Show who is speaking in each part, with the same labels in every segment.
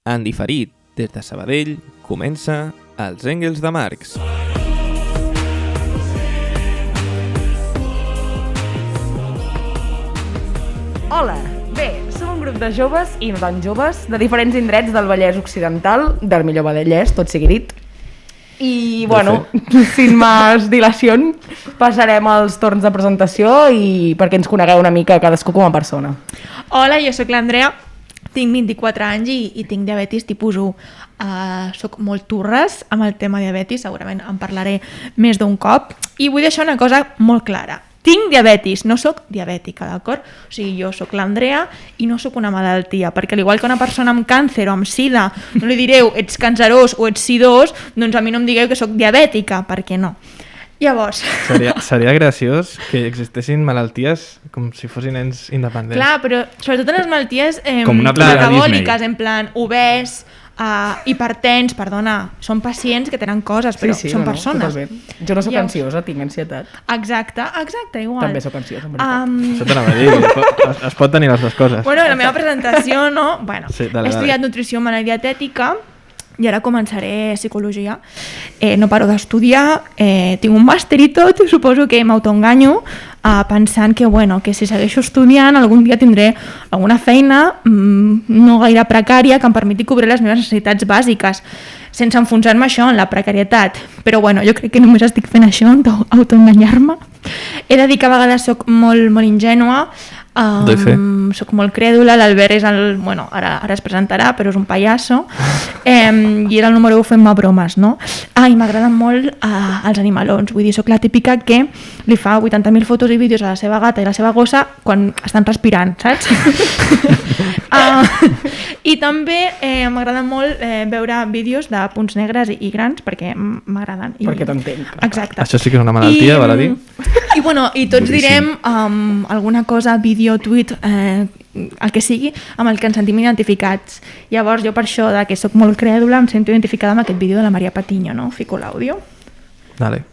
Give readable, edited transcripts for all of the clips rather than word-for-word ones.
Speaker 1: En diferit, des de Sabadell, comença Els Engels de Marx.
Speaker 2: Hola, bé, som un grup de joves i no tan joves de diferents indrets del Vallès Occidental, del millor Vallès, tot sigui dit. I, bueno, sin más dilación, passarem als torns de presentació i perquè ens conegueu una mica cadascú com a persona.
Speaker 3: Hola, jo sóc l'Andrea, tinc 24 anys i tinc diabetis tipus 1. Soc molt turres amb el tema diabetis, segurament en parlaré més d'un cop. I vull deixar una cosa molt clara. Tinc diabetis, no sóc diabètica, d'acord? O sigui, jo sóc l'Andrea i no sóc una malaltia, perquè al igual que una persona amb càncer o amb sida, no li direu ets cancerós o ets sidós, doncs a mi no em digueu que sóc diabètica, perquè no. Llavors...
Speaker 1: Seria graciós que existessin malalties com si fossin nens independents.
Speaker 3: Clar, però sobretot en les malalties
Speaker 4: com una
Speaker 3: metabòliques, en plan obès, hipertens, perdona, són pacients que tenen coses, però són persones.
Speaker 2: Totalment. Jo no sóc ansiosa, tinc ansietat.
Speaker 3: Exacte, igual.
Speaker 2: També sóc ansiosa, en veritat.
Speaker 1: Això t'anava a dir, es pot tenir les dues coses.
Speaker 3: Bueno, la meva presentació, no? Bueno,
Speaker 1: sí,
Speaker 3: he estudiat nutrició humana i dietètica i ara començaré psicologia. No paro d'estudiar, tinc un màster i tot, i suposo que m'autoenganyo pensant que, bueno, que si segueixo estudiant algun dia tindré alguna feina no gaire precària que em permeti cobrir les meves necessitats bàsiques sense enfonsar-me això en la precarietat. Però bueno, jo crec que només estic fent això, autoenganyar-me. He de dir que a vegades soc molt ingènua, soc molt crèdula, l'Albert és el... Bueno, ara es presentarà, però és un pallasso, i era el número 1 fent-me bromes, no? I m'agraden molt els animalons, vull dir, soc la típica que li fa 80.000 fotos i vídeos a la seva gata i la seva gossa quan estan respirant, saps? I també m'agrada molt veure vídeos de punts negres i grans perquè m'agraden.
Speaker 2: Perquè t'entenc.
Speaker 3: Exacte.
Speaker 1: Això sí que és una malaltia, val a dir?
Speaker 3: I bueno, i tots direm alguna cosa, vídeo, tuit, el que sigui, amb el que ens sentim identificats. Llavors jo per això de que soc molt crèdula em sento identificada amb aquest vídeo de la Maria Patiño, no? Fico l'àudio.
Speaker 1: Dale.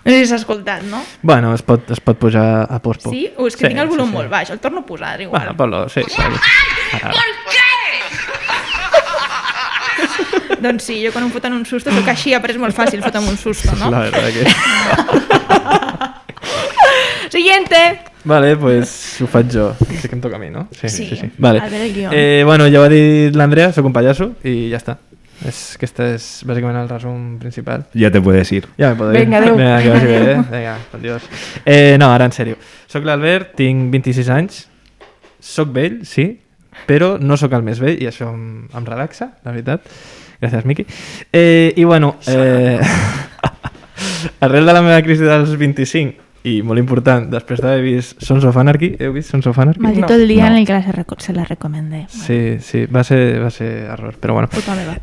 Speaker 3: No sé si s'ha escoltat, no?
Speaker 1: Bueno, es pot pujar a pospo.
Speaker 3: Sí? O és que tinc el volum molt baix, el torno a posar, és igual.
Speaker 1: Bueno, ponlo, sí.
Speaker 3: Doncs sí, jo quan em foten un susto soc així, però és molt fàcil fotre'm un susto, no?
Speaker 1: La verdad que...
Speaker 3: Siguiente!
Speaker 1: Vale, pues ho faig jo. Sí que em toca a mi, no?
Speaker 3: Sí.
Speaker 1: Vale.
Speaker 3: A veure el guió.
Speaker 1: Bueno, ja ho ha dit l'Andrea, soc un pallasso i ja està. Este es básicamente el resumen principal.
Speaker 4: Ya te puedes ir.
Speaker 1: Ya me puedo ir.
Speaker 2: Venga, adeu.
Speaker 1: Venga, que vagi bé, Venga, por Dios. No, ara en sèrio. Soc l'Albert, tinc 26 anys. Soc vell, sí, però no soc el més vell i això em relaxa, la veritat. Gràcies, Miqui. I bueno, arrel de la meva crisi dels 25 i molt important, després d'haver vist Sons of Anarchy, heu vist Sons of Anarchy?
Speaker 3: Maldito el día en el que se la recomendé.
Speaker 1: Sí, va ser error, però bueno.
Speaker 3: Puta meva.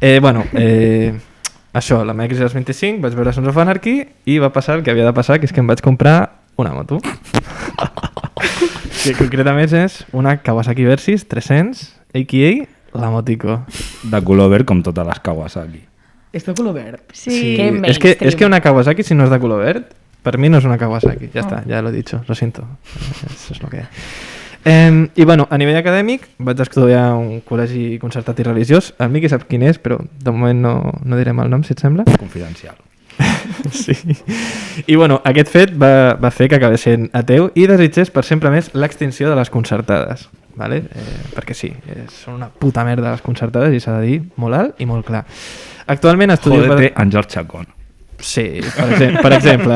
Speaker 1: Això, la meva crisi dels 25, vaig veure Sons of Anarchy i va passar el que havia de passar, que és que em vaig comprar una moto. Que concretament és una Kawasaki Versys 300, a.k.a. la Motico.
Speaker 4: De color verd com totes les Kawasaki.
Speaker 2: És de color verd.
Speaker 3: Sí.
Speaker 1: És que una Kawasaki, si no és de color verd, per mi no és una Kawasaki. Ja està, ja l'he dit, lo siento. Eso es lo que hay. I bueno, a nivell acadèmic vaig estudiar a un col·legi concertat i religiós. El Miqui sap quin és, però de moment no direm el nom, si et sembla.
Speaker 4: Confidencial.
Speaker 1: Sí. I bueno, aquest fet va fer que acabés sent ateu i desitgés per sempre més l'extinció de les concertades. Vale? Perquè sí, són una puta merda les concertades i s'ha de dir molt alt i molt clar. Actualment estudio...
Speaker 4: Jódete, Àngel Chacón.
Speaker 1: Sí, per exemple.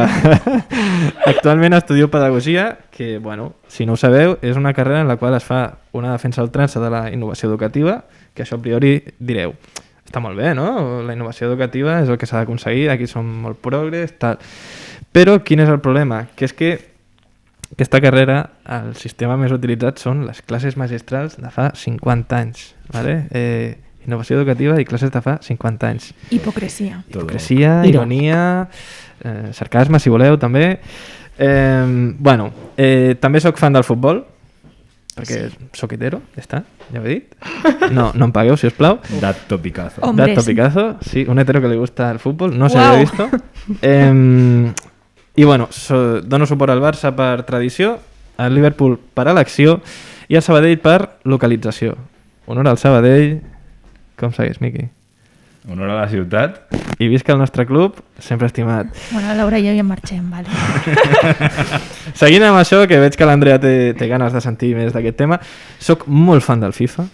Speaker 1: Actualment estudio pedagogia, que, bueno, si no ho sabeu, és una carrera en la qual es fa una defensa a ultrança de la innovació educativa, que això a priori direu, està molt bé, no? La innovació educativa és el que s'ha d'aconseguir, aquí som molt progres, tal. Però quin és el problema? Que és que aquesta carrera, el sistema més utilitzat són les classes magistrals de fa 50 anys, ¿vale? Innovació educativa i classes de fa 50 anys.
Speaker 3: Hipocresia.
Speaker 1: Hipocresia, ironia, sarcasme, si voleu, també. També sóc fan del futbol, perquè sóc hetero, ja està, ja ho he dit. No em pagueu, si us plau.
Speaker 4: Dat topicazo.
Speaker 3: Hombres.
Speaker 1: Dat topicazo, sí, un hetero que li gusta el futbol, no se había visto. I bueno, dono suport al Barça per tradició, al Liverpool per elecció I el Sabadell per localització. Honor al Sabadell. Com segueix, Miqui?
Speaker 4: Honor a la ciutat.
Speaker 1: I visca el nostre club, sempre estimat.
Speaker 3: Bueno, Laura i jo ja marxem, vale.
Speaker 1: Seguint amb això, que veig que l'Andrea té ganes de sentir més d'aquest tema, soc molt fan del FIFA,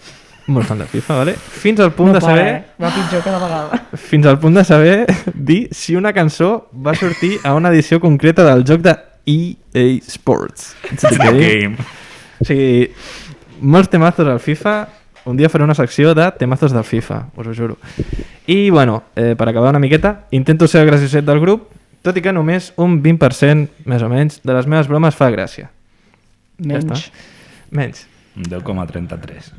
Speaker 1: vale? Fins al punt de saber...
Speaker 2: Va pitjor cada vegada.
Speaker 1: Fins al punt de saber dir si una cançó va sortir a una edició concreta del joc de EA Sports.
Speaker 4: Game.
Speaker 1: O sigui, molts temazos al FIFA. Un dia faré una secció de temazos del FIFA, us ho juro. I, bueno, per acabar una miqueta, intento ser el gracioset del grup, tot i que només un 20%, més o menys, de les meves bromes fa gràcia.
Speaker 2: Menys.
Speaker 1: Menys.
Speaker 4: Un 10,33.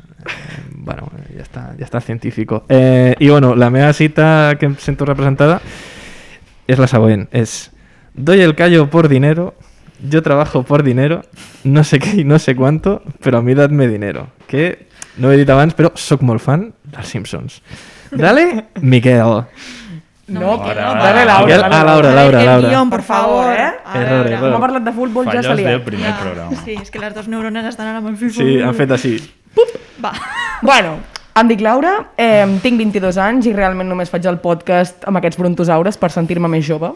Speaker 1: Bueno, ja està científico. I, bueno, la meva cita que em sento representada és la següent. És: doy el callo por dinero, yo trabajo por dinero, no sé qué y no sé cuánto, pero a mí dadme dinero. Que no ho he dit abans, però sóc molt fan dels Simpsons. Dale, Miquel.
Speaker 2: No,
Speaker 4: Ara,
Speaker 2: dale, Laura.
Speaker 1: Miquel, Laura.
Speaker 3: El guión, por favor, eh?
Speaker 2: A
Speaker 1: Error,
Speaker 2: veure,
Speaker 1: error.
Speaker 2: com ha parlat de futbol ja s'ha
Speaker 4: Fallos del
Speaker 2: liat.
Speaker 4: primer programa.
Speaker 3: Sí, és que les dues neurones estan ara amb el FIFA.
Speaker 1: Sí, han fet així.
Speaker 3: Va.
Speaker 2: Bueno, em dic Laura, tinc 22 anys i realment només faig el podcast amb aquests brontosaures per sentir-me més jove.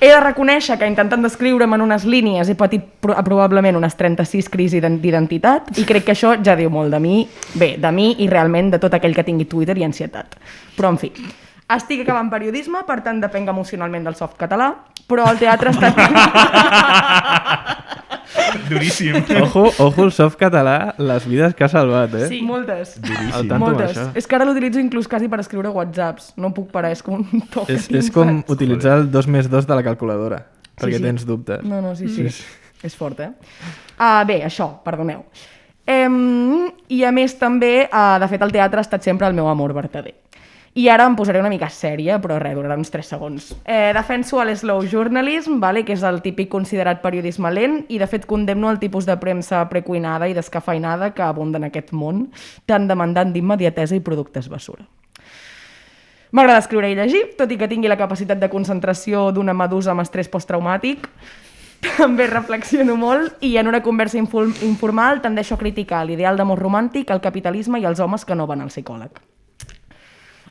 Speaker 2: He de reconèixer que intentant descriure'm en unes línies he patit probablement unes 36 crisis d'identitat i crec que això ja diu molt de mi, de mi i realment de tot aquell que tingui Twitter i ansietat. Però, en fi, estic acabant periodisme, per tant depenc emocionalment del softcatalà, però el teatre està...
Speaker 4: Duríssim.
Speaker 1: Ojo el softcatalà, les vides que ha salvat, eh?
Speaker 3: Sí.
Speaker 2: Moltes.
Speaker 1: Al tanto amb
Speaker 2: Moltes.
Speaker 1: això.
Speaker 2: És que ara l'utilitzo inclús quasi per escriure whatsapps. No puc parar, és com un toc.
Speaker 1: És com utilitzar el 2 més 2 de la calculadora, perquè tens dubtes.
Speaker 2: No, sí. És fort, eh? Bé, això, perdoneu. I a més també, de fet, el teatre ha estat sempre el meu amor vertader. I ara em posaré una mica sèria, però res, durarà uns 3 segons. Defenso l'slow journalism, vale? Que és el típic considerat periodisme lent, i de fet condemno el tipus de premsa precuinada i descafeinada que abunda en aquest món, tan demandant d'immediatesa i productes basura. M'agrada escriure i llegir, tot i que tingui la capacitat de concentració d'una medusa amb estrès posttraumàtic. També reflexiono molt i en una conversa informal tendeixo a criticar l'ideal d'amor romàntic, el capitalisme i els homes que no van al psicòleg.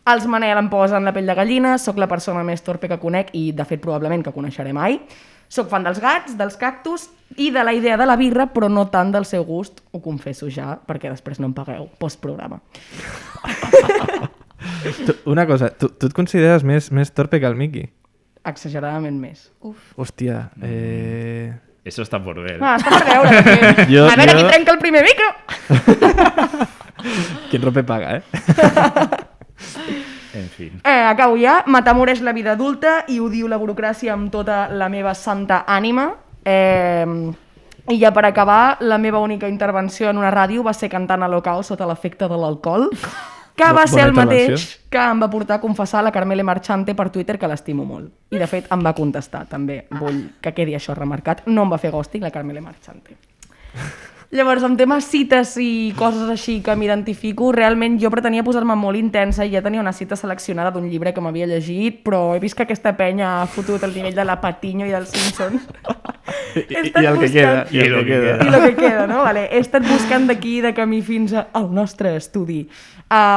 Speaker 2: Els Manel em posen la pell de gallina, sóc la persona més torpe que conec i, de fet, probablement que coneixeré mai. Soc fan dels gats, dels cactus i de la idea de la birra, però no tant del seu gust, ho confesso ja, perquè després no em pagueu, postprograma.
Speaker 1: Una cosa, tu et consideres més torpe que el Miqui?
Speaker 2: Exageradament més.
Speaker 1: Hòstia,
Speaker 4: Eso está por ver.
Speaker 2: Està per veure, també.
Speaker 1: Jo-
Speaker 2: A veure
Speaker 1: jo-
Speaker 2: qui trenca el primer micro!
Speaker 1: Quin rope paga, eh?
Speaker 4: En fi.
Speaker 2: Acabo ja. M'atemoreix la vida adulta i odio la burocràcia amb tota la meva santa ànima. I ja per acabar, la meva única intervenció en una ràdio va ser cantant a l'Holocaust sota l'efecte de l'alcohol, que va ser el
Speaker 1: Bona
Speaker 2: mateix
Speaker 1: intervenció.
Speaker 2: que em va portar a confessar a la Carmele Marchante per Twitter que l'estimo molt. I de fet em va contestar també. Vull que quedi això remarcat. No em va fer ghosting la Carmele Marchante. Llavors, en temes cites i coses així que m'identifico, realment jo pretenia posar-me molt intensa i ja tenia una cita seleccionada d'un llibre que m'havia llegit, però he vist que aquesta penya ha fotut el nivell de la Patiño i dels Simpsons.
Speaker 1: I el que queda.
Speaker 4: I el que queda.
Speaker 2: I el que queda, no? Vale. He estat buscant d'aquí de camí fins al nostre estudi.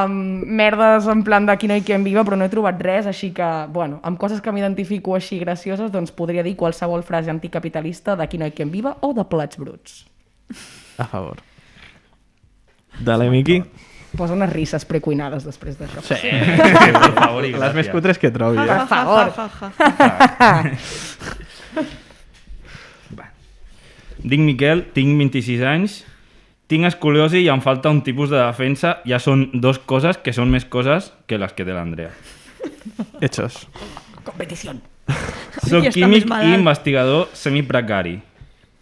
Speaker 2: Merdes en plan de Aquí no hi quien viva, però no he trobat res, així que, bueno, amb coses que m'identifico així gracioses, doncs podria dir qualsevol frase anticapitalista d'Aquí no hi quien viva o de Plats bruts.
Speaker 1: A favor. Dale, Miqui.
Speaker 2: Posa unes risses precuinades després d'això.
Speaker 1: Sí.
Speaker 4: Per favor i
Speaker 1: Les més
Speaker 4: gràcies.
Speaker 1: cutres que trobi, eh?
Speaker 2: Per favor.
Speaker 4: Dic Miquel, tinc 26 anys, tinc escoliosi i em falta un tipus de defensa. Ja són 2 coses que són més coses que les que té l'Andrea.
Speaker 1: Hechos.
Speaker 2: Competició.
Speaker 4: Soc
Speaker 3: Ja està
Speaker 4: químic
Speaker 3: més malalt.
Speaker 4: i investigador semiprecari.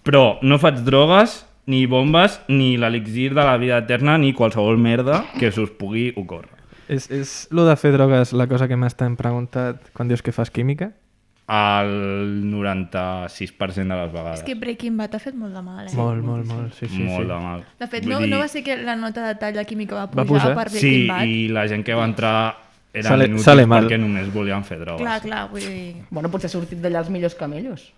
Speaker 4: Però no faig drogues, ni bombes, ni l'elixir de la vida eterna, ni qualsevol merda que us pugui ocórrer.
Speaker 1: És lo de fer drogues la cosa que més t'han preguntat quan dius que fas química?
Speaker 4: El 96% de les vegades.
Speaker 3: És que Breaking Bad ha fet molt de mal, eh?
Speaker 1: Molt, sí.
Speaker 4: Molt de mal.
Speaker 3: De fet,
Speaker 4: Vull
Speaker 3: no,
Speaker 4: dir,
Speaker 3: no va ser que la nota de tall de química va
Speaker 1: Va
Speaker 3: pujar
Speaker 1: pujar?
Speaker 3: per
Speaker 4: Sí,
Speaker 3: Breaking Bad?
Speaker 4: i la gent que va entrar eren
Speaker 1: Sale
Speaker 4: inútils
Speaker 1: mal.
Speaker 4: perquè només volien fer drogues.
Speaker 3: Clar, vull dir...
Speaker 2: Bueno, potser ha sortit d'allà els millors camellos.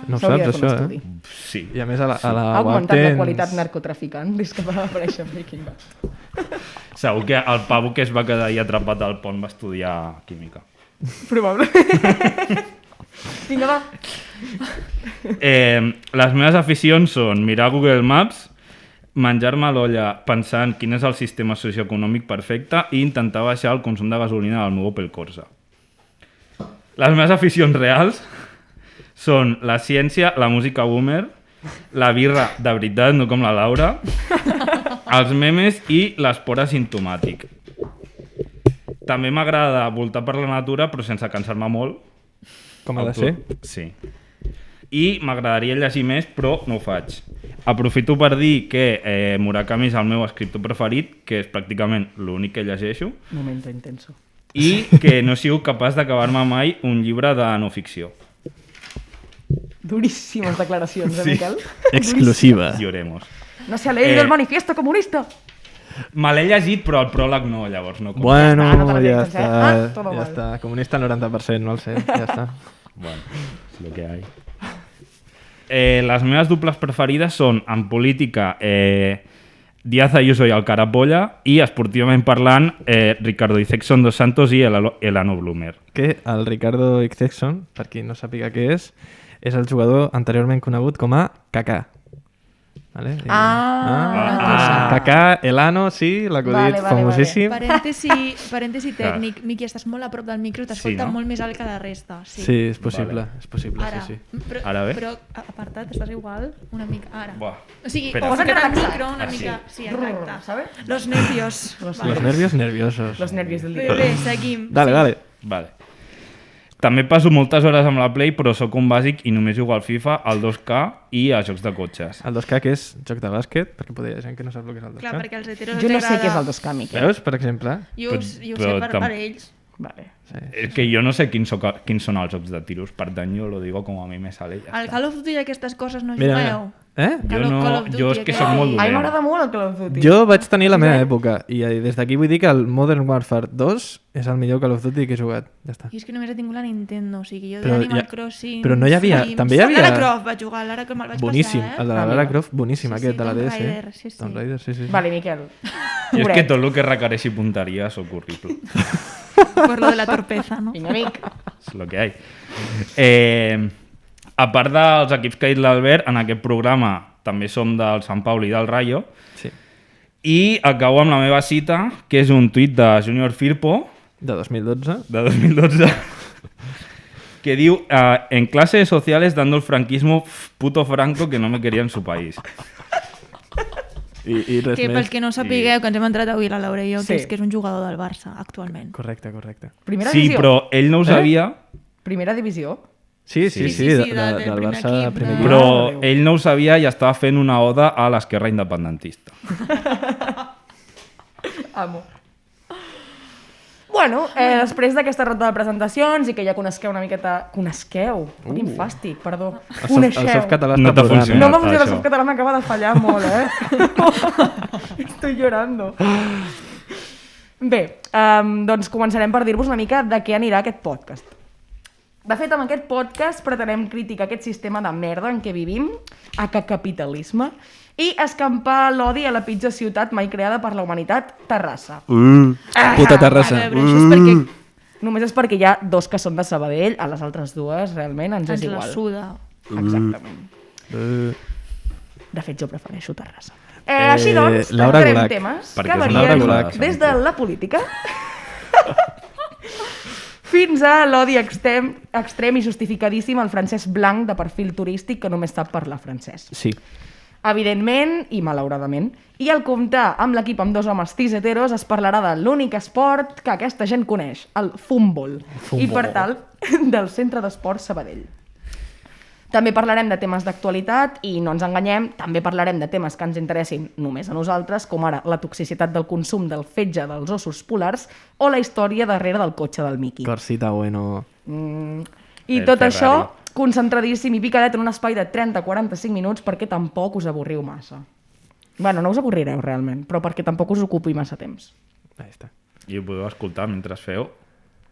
Speaker 1: No ho
Speaker 2: S'hauria de
Speaker 1: saps,
Speaker 2: fer un
Speaker 1: això,
Speaker 2: estudi.
Speaker 4: Sí.
Speaker 1: I a més a la
Speaker 2: Ha
Speaker 1: web
Speaker 2: augmentat la
Speaker 1: tens...
Speaker 2: qualitat narcotraficant des que va aparèixer Breaking Bad.
Speaker 4: Segur que el pavo que es va quedar ahí atrapat al pont va estudiar química.
Speaker 2: Probablement. Vinga, va.
Speaker 4: Les meves aficions són mirar Google Maps, menjar-me l'olla pensant quin és el sistema socioeconòmic perfecte i intentar baixar el consum de gasolina del meu Opel Corsa. Les meves aficions reals són la ciència, la música boomer, la birra de veritat, no com la Laura, els memes i l'esport asimptomàtic. També m'agrada voltar per la natura, però sense cansar-me molt.
Speaker 1: Com ha de ser?
Speaker 4: Sí. I m'agradaria llegir més, però no ho faig. Aprofito per dir que Murakami és el meu escriptor preferit, que és pràcticament l'únic que llegeixo,
Speaker 2: Momento intenso.
Speaker 4: i que no he sigut capaç d'acabar-me mai un llibre de no ficció.
Speaker 2: Duríssimes declaracions, Miquel?
Speaker 1: Exclusiva.
Speaker 4: Lloremos.
Speaker 2: No se ha leído el manifiesto comunista.
Speaker 4: Me l'he llegit, però el pròleg no, llavors no.
Speaker 1: Bueno,
Speaker 2: no te la
Speaker 1: ja
Speaker 2: tienes,
Speaker 1: està.
Speaker 2: todo
Speaker 1: Ja
Speaker 2: mal.
Speaker 1: està. Comunista al 90%, no el sé. Ja està.
Speaker 4: Bueno, és lo que hay. Les meves dobles preferides són, en política, Díaz Ayuso i el Carapolla, i esportivament parlant, Ricardo Izexon dos Santos i Elano Blumer.
Speaker 1: Que el Ricardo Ixexon, per qui no sàpiga què és el jugador anteriorment conegut com a Kaká. Vale? Kaká, Elano, sí, l'acudit
Speaker 2: Vale,
Speaker 1: famosíssim.
Speaker 3: Parèntesi tècnic. Miqui, estàs molt a prop del micro, t'escolta
Speaker 4: no?
Speaker 3: molt més alt que la resta.
Speaker 1: Sí, és possible,
Speaker 4: Vale.
Speaker 1: és possible,
Speaker 3: Ara,
Speaker 1: sí.
Speaker 4: Ara bé?
Speaker 3: Però apartat, estàs igual? Una mica, ara.
Speaker 4: Buah.
Speaker 3: O sigui,
Speaker 4: Espera.
Speaker 3: posa't el
Speaker 2: Relaxat.
Speaker 3: micro una
Speaker 4: sí.
Speaker 3: mica. Sí, exacte.
Speaker 2: ¿Sabes?
Speaker 3: Los nervios.
Speaker 1: Los nervios nerviosos.
Speaker 2: Los nervios del
Speaker 3: Bé,
Speaker 2: día.
Speaker 3: bé, seguim.
Speaker 1: Dale, dale.
Speaker 4: Vale. També passo moltes hores amb la Play, però sóc un bàsic i només jugo al FIFA, al 2K i a jocs de cotxes.
Speaker 1: El 2K, que és joc de bàsquet, perquè potser hi ha gent que no sap el que és el 2K.
Speaker 3: Clar, perquè els heteros
Speaker 2: Jo no
Speaker 3: els
Speaker 2: sé què és
Speaker 3: agrada.
Speaker 2: el 2K, Miquel.
Speaker 1: Veus, per exemple?
Speaker 3: Jo ho sé per ells.
Speaker 2: Vale.
Speaker 1: Sí.
Speaker 4: És que jo no sé quins són els jocs de tiros, per tant jo lo digo com a mi me sale. Ja
Speaker 3: Al
Speaker 4: està.
Speaker 3: Call of Duty i aquestes coses no
Speaker 1: Mira,
Speaker 3: jugueu?
Speaker 1: mira. Eh?
Speaker 4: Jo,
Speaker 3: Call of Duty,
Speaker 4: jo és que
Speaker 3: aquest.
Speaker 4: soc molt
Speaker 2: Ai,
Speaker 4: dolent.
Speaker 2: m'agrada molt el Call of Duty.
Speaker 1: Jo vaig tenir la meva època i des d'aquí vull dir que el Modern Warfare 2 és el millor Call of Duty que he jugat. Ja està.
Speaker 3: I és que només he tingut la Nintendo, o sigui, jo
Speaker 1: Però
Speaker 3: d'Animal
Speaker 1: ja-
Speaker 3: Crossing...
Speaker 1: però no hi havia-
Speaker 3: Sims.
Speaker 1: també hi havia-
Speaker 3: Lara Croft vaig jugar, Lara Croft me'l vaig
Speaker 1: Boníssim,
Speaker 3: passar,
Speaker 1: el de la Lara Croft, boníssim
Speaker 3: Sí,
Speaker 1: aquest,
Speaker 3: sí,
Speaker 1: de la
Speaker 3: Tomb
Speaker 1: DS.
Speaker 3: Raider, sí, sí.
Speaker 1: Tomb Raider, sí, sí.
Speaker 2: Vale, Miquel.
Speaker 4: Jo és que
Speaker 2: Pobret.
Speaker 4: tot el que requereixi punteria sóc horrible.
Speaker 3: Por lo de la torpeza, no?
Speaker 2: Vinga, amic.
Speaker 4: És el que hi ha. A part dels equips que ha dit l'Albert, en aquest programa també som del Sant Pauli i del Rayo,
Speaker 1: Sí.
Speaker 4: i acabo amb la meva cita, que és un tuit de Junior Firpo,
Speaker 1: De 2012.
Speaker 4: de 2012, que diu en clases sociales dando el franquismo puto Franco que no me quería en su país.
Speaker 1: I res
Speaker 3: Que
Speaker 1: més.
Speaker 3: pels que no sapigueu, que ens hem entrat avui la Laura i jo,
Speaker 2: Sí.
Speaker 3: que és un jugador del Barça, actualment.
Speaker 1: Correcte, correcte.
Speaker 2: Primera
Speaker 4: Sí,
Speaker 2: divisió.
Speaker 4: però ell no ho sabia,
Speaker 2: Primera divisió.
Speaker 1: Sí, sí,
Speaker 3: Sí,
Speaker 1: sí,
Speaker 3: sí, sí,
Speaker 1: del
Speaker 3: del primer
Speaker 1: Barça
Speaker 3: equip,
Speaker 1: primer
Speaker 3: de-
Speaker 1: equip.
Speaker 4: però
Speaker 2: Déu.
Speaker 4: ell no ho sabia i estava fent una oda a l'esquerra independentista.
Speaker 2: Amo. Bueno, després d'aquesta ronda de presentacions i que ja conesqueu una miqueta... Conesqueu? Quin fàstic, perdó.
Speaker 1: El softcatalà
Speaker 4: No
Speaker 1: està
Speaker 4: t'ha
Speaker 1: plorant,
Speaker 4: funcionat.
Speaker 2: No m'ha funcionat el
Speaker 4: això.
Speaker 2: softcatalà, m'acaba de fallar molt, Estoy llorando. Bé, doncs començarem per dir-vos una mica de què anirà aquest podcast. De fet, amb aquest podcast pretenem criticar aquest sistema de merda en què vivim, capitalisme, i escampar l'odi a la pitjor ciutat mai creada per la humanitat, Terrassa.
Speaker 1: Puta Terrassa.
Speaker 3: A veure, això és perquè
Speaker 2: Només és perquè hi ha dos que són de Sabadell, a les altres dues realment ens és
Speaker 3: ens la
Speaker 2: igual.
Speaker 3: suda.
Speaker 2: Exactament.
Speaker 1: Eh,
Speaker 2: De fet, jo prefereixo Terrassa. Així doncs,
Speaker 1: Laura
Speaker 2: tractarem
Speaker 1: Gulac.
Speaker 2: temes
Speaker 4: Perquè
Speaker 2: que
Speaker 4: és una
Speaker 1: Laura
Speaker 2: varien
Speaker 1: Gulac.
Speaker 2: des de la política fins a l'odi extrem i justificadíssim al francès blanc de perfil turístic que només sap parlar francès.
Speaker 1: Sí.
Speaker 2: Evidentment, i malauradament, i al comptar amb l'equip amb dos homes cis heteros es parlarà de l'únic esport que aquesta gent coneix, el futbol, i per tal, del Centre d'Esports Sabadell. També parlarem de temes d'actualitat i no ens enganyem, també parlarem de temes que ens interessin només a nosaltres, com ara la toxicitat del consum del fetge dels ossos polars o la història darrere del cotxe del Mickey.
Speaker 1: Corsita bueno.
Speaker 2: I
Speaker 4: El
Speaker 2: tot
Speaker 4: Ferrari.
Speaker 2: això concentradíssim i picadet en un espai de 30-45 minuts perquè tampoc us avorriu massa. Bueno, no us avorrireu realment, però perquè tampoc us ocupi massa temps.
Speaker 1: Ahí està.
Speaker 4: I ho podeu escoltar mentre feu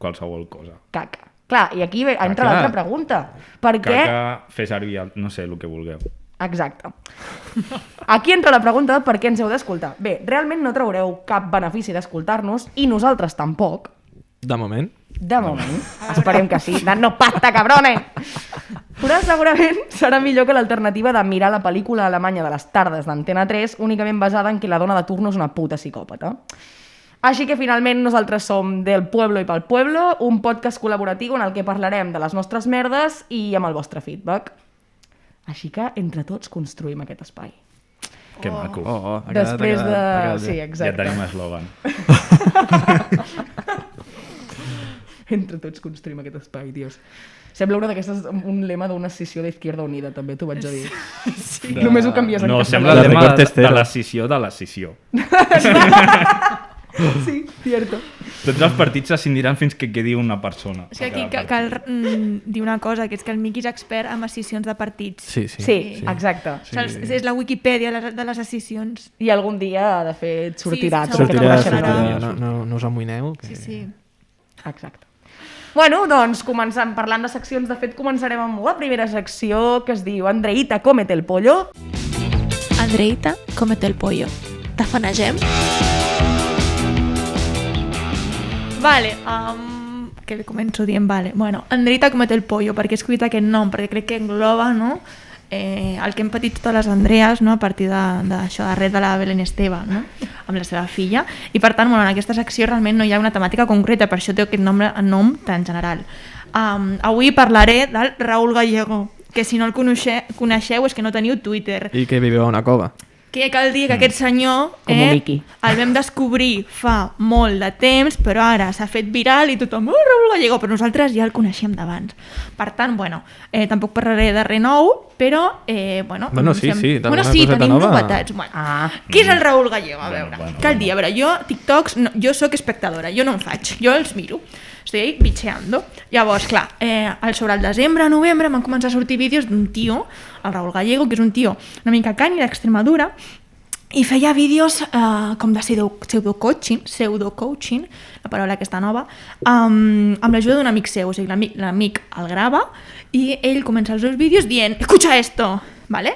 Speaker 4: qualsevol cosa.
Speaker 2: Caca. Clar, i aquí entra l'altra pregunta. Per què...
Speaker 4: Caca, fer servir, no sé, el que vulgueu.
Speaker 2: Exacte. Aquí entra la pregunta de per què ens heu d'escoltar. Bé, realment no traureu cap benefici d'escoltar-nos i nosaltres tampoc.
Speaker 1: De moment.
Speaker 2: De moment. Esperem que sí. No pasta, cabrones! Però segurament serà millor que l'alternativa de mirar la pel·lícula alemanya de les tardes d'Antena 3 únicament basada en que la dona de turno és una puta psicòpata. Així que finalment nosaltres som Del Pueblo i pel Pueblo, un podcast col·laboratiu en el que parlarem de les nostres merdes i amb el vostre feedback. Així que entre tots construïm aquest espai.
Speaker 4: Que maco.
Speaker 2: Després de... Sí,
Speaker 4: Ja
Speaker 2: exacte.
Speaker 4: tenim eslògan.
Speaker 2: Entre tots construïm aquest espai, dios. Sembla un lema d'una escissió d'Izquierda Unida, també t'ho vaig a dir. Sí. Només ho canvies en
Speaker 4: No,
Speaker 2: castellà.
Speaker 4: sembla el
Speaker 1: La
Speaker 4: tema
Speaker 1: recortes
Speaker 4: de
Speaker 1: cero.
Speaker 4: l'escissió de l'escissió.
Speaker 2: Sí, cierto.
Speaker 4: Tots els partits s'escindiran fins que quedi una persona.
Speaker 3: És que aquí cal dir una cosa, que és que el Miqui és expert en escissions de partits.
Speaker 1: Sí.
Speaker 2: Sí, exacte.
Speaker 3: O sigui, és la Wikipedia de les escissions.
Speaker 2: I algun dia, de fet, sortirà.
Speaker 3: Sí,
Speaker 2: tot aquest
Speaker 1: Sortirà,
Speaker 2: coneixement.
Speaker 1: no us amoïneu. Que...
Speaker 3: Sí.
Speaker 2: Exacte. Bueno, doncs, començant parlant de seccions, de fet, començarem amb la primera secció, que es diu Andreita, cómete el pollo.
Speaker 5: Andreita, cómete el pollo. Tafanegem?
Speaker 3: Vale, que començo dient, vale. Bueno, Andreita, cómete el pollo, perquè he escollit aquest nom, perquè crec que engloba, no?, el que hem patit totes les Andrees, no?, a partir d'això, darrere de la Belén Esteve, no?, amb la seva filla, i per tant, bueno, en aquesta secció realment no hi ha una temàtica concreta, per això té aquest nom tan general. Avui parlaré del Raúl Gallego, que si no el coneixeu és que no teniu Twitter.
Speaker 1: I que viveu a una cova.
Speaker 3: Que cal dir que aquest senyor
Speaker 2: Com Miqui.
Speaker 3: el vam descobrir fa molt de temps, però ara s'ha fet viral i tothom, Raúl Gallego, però nosaltres ja el coneixíem d'abans. Per tant, bueno, tampoc parlaré de res nou, però, bueno...
Speaker 1: Bueno, sí, d'alguna
Speaker 3: bueno, sí,
Speaker 1: coseta
Speaker 3: tenim
Speaker 1: nova.
Speaker 3: novetats. Bueno, Qui és el Raúl Gallego? A veure, cal dir, a veure, jo TikToks, no, jo sóc espectadora, jo no en faig, jo els miro. Estic ahí bitxeando. Llavors, clar, sobre el desembre, novembre, m'han començat a sortir vídeos d'un tio, el Raúl Gallego, que és un tio una mica cani d'Extremadura, i feia vídeos com de pseudo-coaching, la paraula aquesta nova, amb l'ajuda d'un amic seu, o sigui, l'amic el grava i ell comença els seus vídeos dient escucha esto, ¿vale?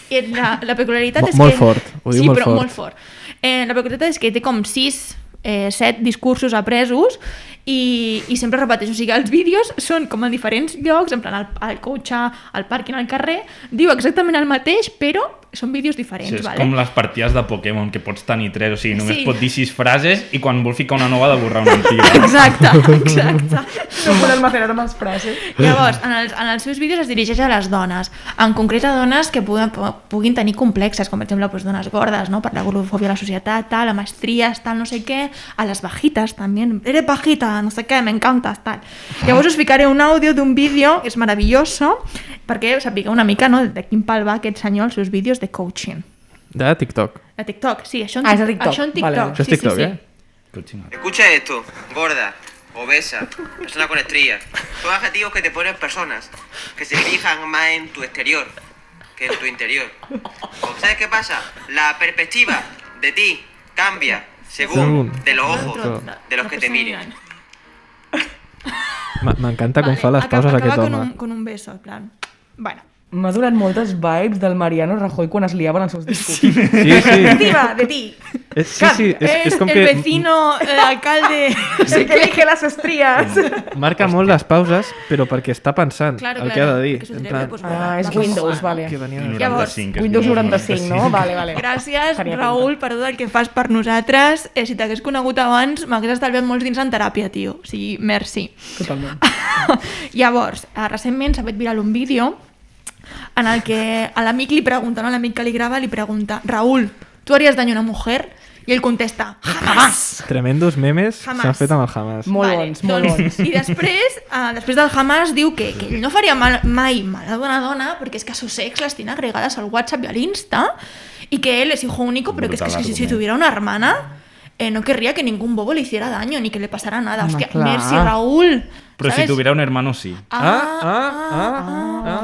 Speaker 3: I la peculiaritat és que...
Speaker 1: Molt fort, ho diu
Speaker 3: sí,
Speaker 1: molt
Speaker 3: però
Speaker 1: fort.
Speaker 3: molt fort. La peculiaritat és que té com 7 discursos apresos i sempre repeteix, o sigui, els vídeos són com a diferents llocs, en plan al cotxe, al pàrquing, al carrer, diu exactament el mateix, però són vídeos diferents,
Speaker 4: Sí, és
Speaker 3: vale?
Speaker 4: com les partides de Pokémon, que pots tenir 3, o sigui, només
Speaker 3: Sí.
Speaker 4: pot dir 6 frases i quan vol ficar una nova ha de borrar una antiga.
Speaker 3: Exacte, exacte.
Speaker 2: No podem almacenar més frases.
Speaker 3: Llavors, en els seus vídeos es dirigeix a les dones, en concret a dones que puguin tenir complexes, com per exemple doncs, dones gordes, no? Per la gordofòbia a la societat, tal, a mestries, tal, no sé què, a les bajitas també, eres bajita, no sé què, me encantas, tal. Llavors us ficaré un àudio d'un vídeo, és meravelloso, perquè sapigueu una mica, no?, de quin pal va aquest senyor als seus vídeos de coaching.
Speaker 1: De TikTok.
Speaker 3: De TikTok, sí, això en
Speaker 2: Ah, és de TikTok.
Speaker 3: Això en TikTok,
Speaker 2: Vale.
Speaker 1: Això és TikTok,
Speaker 4: Cochina.
Speaker 6: Escucha esto, gorda, obesa, persona con estrías. Son adjetivos que te ponen personas que se fijan más en tu exterior que en tu interior. ¿Sabes qué pasa? La perspectiva de ti cambia según de los ojos de los que te miren.
Speaker 1: M'encanta com fa les pauses aquest home.
Speaker 3: con un beso, en plan... Bueno.
Speaker 2: M'ha donat moltes vibes del Mariano Rajoy quan es liaven els seus discursos.
Speaker 1: Sí, sí.
Speaker 2: Viva, de ti!
Speaker 1: Sí, és com
Speaker 3: el
Speaker 1: que
Speaker 3: vecino, alcalde...
Speaker 2: El que elige las estrías.
Speaker 1: marca molt les pauses, però perquè està pensant
Speaker 3: Claro,
Speaker 1: el que ha de dir.
Speaker 3: que s'ho
Speaker 1: En
Speaker 3: tenia
Speaker 1: plan,
Speaker 3: que posar.
Speaker 2: Ah, és Windows, vale.
Speaker 1: que venia...
Speaker 3: Llavors,
Speaker 4: 95, és
Speaker 2: Windows 95, no? Vale, vale.
Speaker 3: Gràcies,
Speaker 2: Tenia
Speaker 3: Raül, per tot el que fas per nosaltres. Si t'hagués conegut abans, m'hagués estalviat molts dins en teràpia, tio. O sigui, merci.
Speaker 2: Totalment.
Speaker 3: Llavors, recentment s'ha fet viral un vídeo en el que a l'amic li pregunta, no? L'amic que li grava li pregunta Raúl, ¿tú harías daño a una mujer? I ell contesta, jamás.
Speaker 1: Tremendos memes
Speaker 3: Jamás.
Speaker 1: s'han fet amb el Hamas.
Speaker 2: Molt bons, molt bons.
Speaker 3: I després del Hamas diu que ell no faria mai mal a una dona perquè és que a sus ex las tiene agregadas al WhatsApp y al Insta y que él es hijo único, pero que es que
Speaker 4: Brutal
Speaker 3: si
Speaker 4: argument.
Speaker 3: tuviera una hermana no querría que ningún bobo le hiciera daño ni que le pasara nada.
Speaker 2: Home,
Speaker 3: Hòstia,
Speaker 2: clar.
Speaker 3: merci, Raúl.
Speaker 4: Però si tuviera un hermano, sí.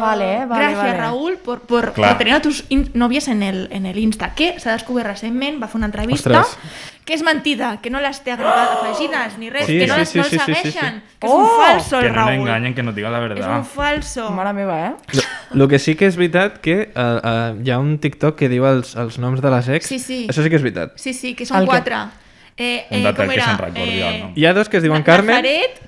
Speaker 2: Vale.
Speaker 3: Gracias, Raúl, por tener a tus novias en el Insta, que s'ha descobert recentment, va fer una entrevista, que és mentida, que no les té afegides ni res, que no el segueixen, que és un falso, el Raúl.
Speaker 4: Que no l'enganyen, que no diga la verdad.
Speaker 3: És un falso.
Speaker 2: Mare meva,
Speaker 1: Lo que sí que és veritat que hi ha un TikTok que diu els noms de les ex.
Speaker 3: Sí.
Speaker 1: Això sí que és veritat.
Speaker 3: Sí, que són 4.
Speaker 4: Un detall que se'n recordi el nom.
Speaker 1: Hi ha dos que es diuen Carmen.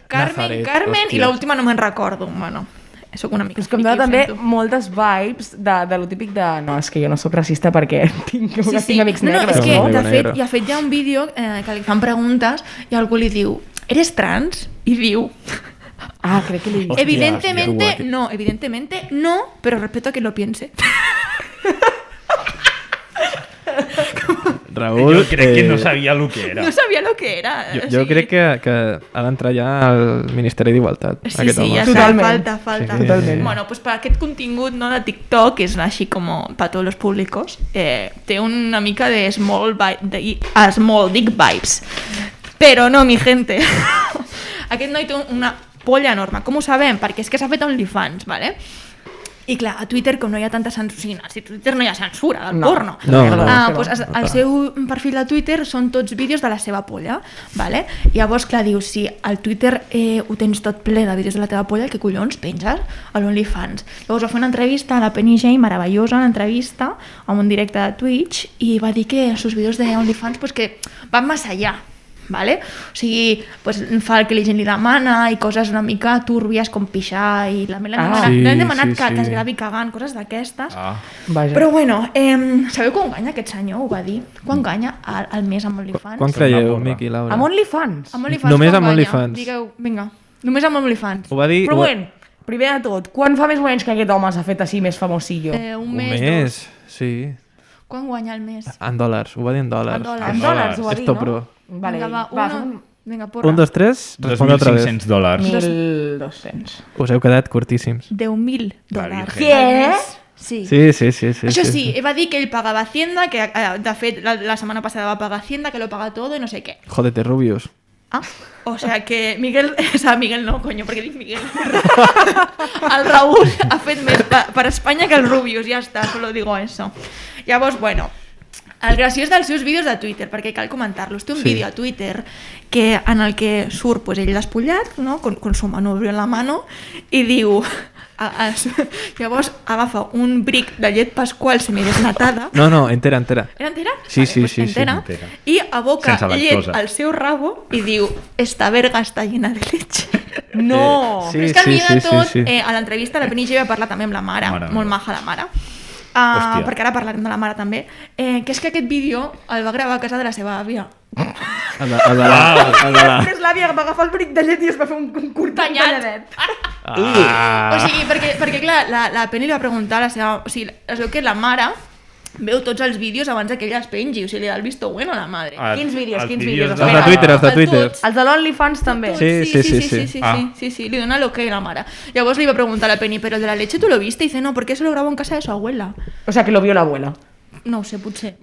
Speaker 3: Carmen, i l'última no me'n recordo. Bueno, soc una mica...
Speaker 2: És que em dona també moltes vibes de lo típic de... No, és que jo no sóc racista perquè tinc amics negres.
Speaker 3: És que, de fet, hi ha un vídeo que li fan preguntes i algú li diu, ¿eres trans? I diu...
Speaker 2: crec que l'he vist.
Speaker 3: Evidentemente no, pero respeto a que lo piense.
Speaker 1: Raúl...
Speaker 4: Jo crec que no sabia el que era.
Speaker 3: No sabia lo que era.
Speaker 1: Jo crec que ha d'entrar ja al Ministeri d'Igualtat.
Speaker 3: Sí, ja està, falta.
Speaker 2: Totalment.
Speaker 3: Bueno, pues per aquest contingut de TikTok, que és així com per tots els públicos, té una mica de small dick vibes. Però no, mi gente. Aquest noi té una polla enorme. Com ho sabem? Perquè és que s'ha fet OnlyFans, ¿vale? I clar, a Twitter, com no hi ha tanta censura, si a Twitter no hi ha censura del porno, pues el seu perfil de Twitter són tots vídeos de la seva polla, ¿vale? Llavors, clar, dius, si al Twitter ho tens tot ple de vídeos de la teva polla, què collons penses a l'OnlyFans? Llavors va fer una entrevista a la Penny Jane, meravellosa, una entrevista amb un directe de Twitch, i va dir que els seus vídeos de OnlyFans pues, que van més allà, ¿vale? O sigui, pues, fa el que la gent li demana i coses una mica túrbies com pixar i l'hem demanat que es gravi cagant, coses d'aquestes. Però bueno, sabeu quan guanya aquest senyor? Ho va dir. Quan guanya al mes amb OnlyFans?
Speaker 1: Quan creieu, Miqui, Laura?
Speaker 2: Amb OnlyFans?
Speaker 1: Només amb OnlyFans.
Speaker 3: Digueu, vinga, només amb OnlyFans.
Speaker 1: Ho va dir...
Speaker 2: Però bueno, primer de tot, quan fa més o menys que aquest home s'ha fet així més famosillo?
Speaker 3: Un mes,
Speaker 1: sí.
Speaker 3: Quan guanya el mes?
Speaker 1: En dòlars, ho va dir en dòlars.
Speaker 2: En dòlars ho va dir, no?
Speaker 3: Vale, vinga, porra.
Speaker 1: 1, 2, 3, responde otra vez.
Speaker 4: $2.500.
Speaker 2: 1.200.
Speaker 1: Us heu quedat curtíssims.
Speaker 3: $10.000.
Speaker 2: Què?
Speaker 3: Sí.
Speaker 1: Sí.
Speaker 3: Això sí, va dir que ell pagava Hacienda, que de fet la setmana passada va pagar Hacienda, que lo paga todo i no sé què.
Speaker 1: Jódete, Rubius.
Speaker 3: O sea que Miguel, o sea, Miguel no, coño, perquè dic Miguel. El Raúl ha fet més per Espanya que el Rubius, ja està, solo digo eso. Llavors, bueno, el graciós dels seus vídeos de Twitter, perquè cal comentar-los. Té un vídeo a Twitter en el que surt pues, ell despullat, no? con su manubrio en la mano, i diu... Llavors agafa un bric de llet pasqual semidesnatada.
Speaker 1: No, entera.
Speaker 3: Era entera?
Speaker 1: Sí,
Speaker 3: vale,
Speaker 1: sí,
Speaker 3: entera. I aboca llet al seu rabo i diu, esta verga està llena de leche.
Speaker 2: No!
Speaker 3: Però és que al mig de tot, a l'entrevista la Penny Jane va parlar també amb la mare, molt maja la mare. Perquè ara parlarem de la mare també, que és que aquest vídeo el va gravar a casa de la seva àvia.
Speaker 2: Després l'àvia va agafar el bric de llet i es va fer un curt talladet.
Speaker 3: O sigui, perquè clar, la Penny li va preguntar a la seva... O sigui, es veu que la mare veu tots els vídeos abans que ella els pengi, o sigui, li da el visto bueno a la madre.
Speaker 2: Quins vídeos?
Speaker 1: Els de Twitter.
Speaker 2: Els de l'OnlyFans també.
Speaker 3: Sí, li dona l'ok a la mare. Llavors li va preguntar a la Penny, ¿pero el de la leche tú lo viste? Y dice, no, porque eso lo grabó en casa de su abuela.
Speaker 2: O sea, que lo vio la abuela.
Speaker 3: No ho sé, potser.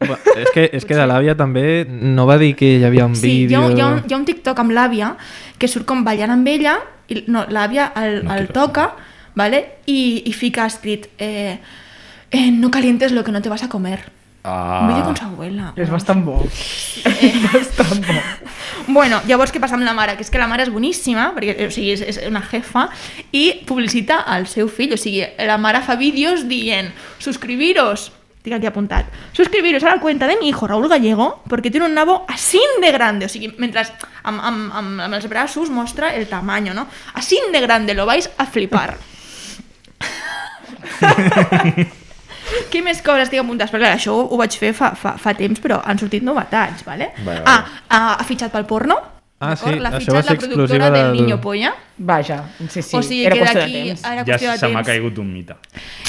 Speaker 1: És que de l'àvia també no va dir que hi havia un vídeo...
Speaker 3: Sí, hi ha un TikTok amb l'àvia que surt com ballant amb ella, i l'àvia el toca, ¿vale? I fica escrit no calientes lo que no te vas a comer. Un vídeo con su abuela.
Speaker 2: És bastant bo. Bastant bo.
Speaker 3: Bueno, llavors què passa amb la mare? Que és que la mare és boníssima, perquè o sigui, és una jefa, i publicita el seu fill. O sigui, la mare fa vídeos dient suscribiros, tinc aquí apuntat, suscribiros a la cuenta de mi hijo Raúl Gallego porque tiene un nabo así de grande. O sigui, mentre amb els braços mostra el tamaño, no? Así de grande, lo vais a flipar. Què més coses estic apuntats? Perquè això ho vaig fer fa temps, però han sortit novetats, ¿vale? Ha fitxat pel porno.
Speaker 1: Sí,
Speaker 3: l'ha
Speaker 1: això va
Speaker 3: fitxat
Speaker 1: ser
Speaker 3: la productora del Niño Polla.
Speaker 2: Vaja, sí,
Speaker 3: O sigui,
Speaker 2: era
Speaker 3: que
Speaker 2: qüestió de
Speaker 3: d'aquí
Speaker 2: temps.
Speaker 3: era
Speaker 4: Ja
Speaker 3: qüestió de
Speaker 4: se m'ha
Speaker 3: temps.
Speaker 4: caigut un mite.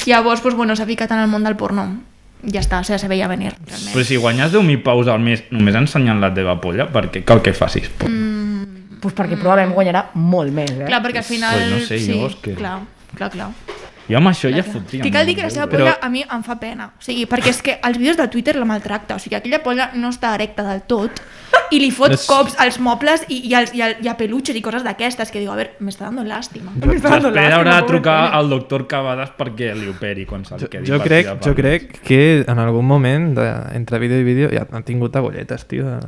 Speaker 3: Llavors, pues, bueno, s'ha ficat en el món del porno. Ja està, o sigui, se veia venir. Realment.
Speaker 4: Però si guanyes 10.000 paus al mes només ensenyant la teva polla, perquè cal que facis.
Speaker 2: Pues perquè probablement guanyarà molt més,
Speaker 3: Clar, perquè al final...
Speaker 4: Pues no sé,
Speaker 3: sí,
Speaker 4: llavors què?
Speaker 3: Clar.
Speaker 4: Jo amb això ja fotria.
Speaker 3: Que cal dir que la seva
Speaker 1: Però-
Speaker 3: polla a mi em fa pena. O sigui, perquè és que els vídeos de Twitter la maltracta. O sigui, aquella polla no està erecta del tot i li fot cops als mobles i a peluches i coses d'aquestes que digo, a ver, m'està dando lástima.
Speaker 4: Després haurà de trucar al doctor Cavadas perquè li operi quan se'l quedi.
Speaker 1: Jo crec que en algun moment entre vídeo i vídeo ja han tingut agulletes, tio, a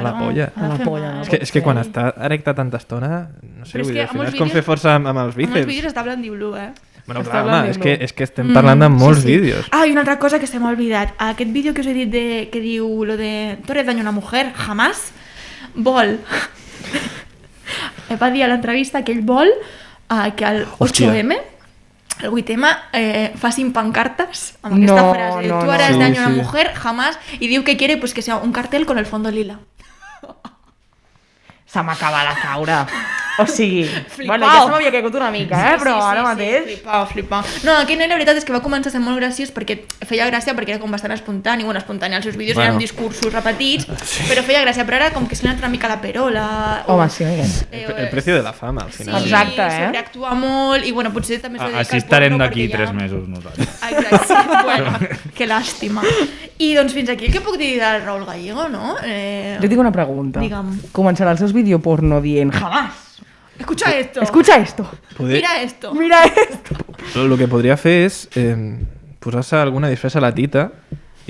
Speaker 1: la polla.
Speaker 3: ha de fer
Speaker 2: polla,
Speaker 3: mal.
Speaker 2: no?
Speaker 1: És que quan està erecta tanta estona, no sé,
Speaker 3: Però és
Speaker 1: vull
Speaker 3: que
Speaker 1: dir, al
Speaker 3: a
Speaker 1: final
Speaker 3: molts
Speaker 1: és com fer
Speaker 3: vídeos-
Speaker 1: força amb els
Speaker 3: En els
Speaker 1: bíceps.
Speaker 3: vídeos està Blandi Blue, eh?
Speaker 1: Bueno,
Speaker 2: Està
Speaker 1: clar, home,
Speaker 2: blanc i
Speaker 1: és que estem parlant de molts vídeos.
Speaker 3: Ah, i una altra cosa que se m'ha oblidat. Aquest vídeo que us he dit que diu lo de Torres daño a una mujer, jamás vol. Va dir a l'entrevista que ell vol que el 8M, el 8M, facin pancartes amb aquesta
Speaker 2: No,
Speaker 3: frase.
Speaker 2: no,
Speaker 3: Tu
Speaker 2: no.
Speaker 3: harás
Speaker 1: Sí,
Speaker 3: daño a una
Speaker 1: sí.
Speaker 3: mujer, jamás. I diu que quiere pues, que sea un cartel con el fondo lila.
Speaker 2: Se m'acaba de caure. O sigui,
Speaker 3: Flipau.
Speaker 2: bueno, ja se m'havia caigut una mica, però ara mateix...
Speaker 3: Flipau. No, aquell noi la veritat és que va començar a ser molt graciós perquè feia gràcia perquè era com bastant espontani. Bueno, espontani, els seus vídeos
Speaker 1: Bueno.
Speaker 3: eren discursos repetits, però feia gràcia. Però ara com que se li entra una mica la perola.
Speaker 2: Home, sí, oi?
Speaker 1: El precio de la fama, al
Speaker 3: Sí,
Speaker 1: final.
Speaker 2: Exacte, eh?
Speaker 3: sobreactua molt i bueno, potser també s'ha de dedicar
Speaker 4: Així
Speaker 3: al
Speaker 4: estarem
Speaker 3: porno
Speaker 4: d'aquí
Speaker 3: perquè
Speaker 4: 3 mesos nosaltres.
Speaker 3: Exacte, sí. Bueno, que làstima. I doncs fins aquí el que puc dir del Raúl Gallego, no?
Speaker 2: Jo tinc una pregunta.
Speaker 3: Digue'm.
Speaker 2: Començarà els seus videoporno dient jamás.
Speaker 3: Escucha esto.
Speaker 2: Escucha esto.
Speaker 1: Poder...
Speaker 3: Mira esto.
Speaker 2: Mira esto.
Speaker 1: El que podria fer és posar-se alguna disfressa a la tita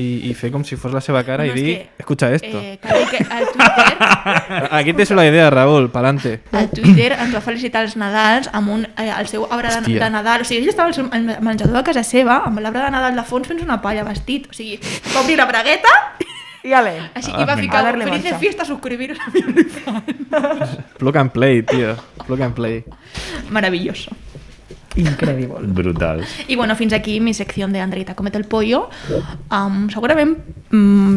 Speaker 1: i fer com si fos la seva cara
Speaker 3: No,
Speaker 1: i
Speaker 3: és
Speaker 1: dir,
Speaker 3: que,
Speaker 1: escucha esto.
Speaker 3: Cal dir que al Twitter,
Speaker 1: Aquí tens la idea, Raúl, pa'lante.
Speaker 3: al Twitter ens va felicitar els Nadals amb el seu arbre
Speaker 1: Hòstia.
Speaker 3: de Nadal. O sigui, ell estava al menjador de casa seva amb l'arbre de Nadal de fons fent una palla vestit. O sigui, va obrir la bragueta
Speaker 2: Y ale.
Speaker 3: així, i va ficar
Speaker 2: A darle
Speaker 3: felices
Speaker 2: marcha.
Speaker 3: fiestas, suscribiros a mi OnlyFans.
Speaker 1: Plug and play, tio. Plug and play.
Speaker 3: Maravilloso.
Speaker 2: Increïble.
Speaker 4: Brutal.
Speaker 3: I bueno, fins aquí mi secció de Andreita Comete el Pollo. Segurament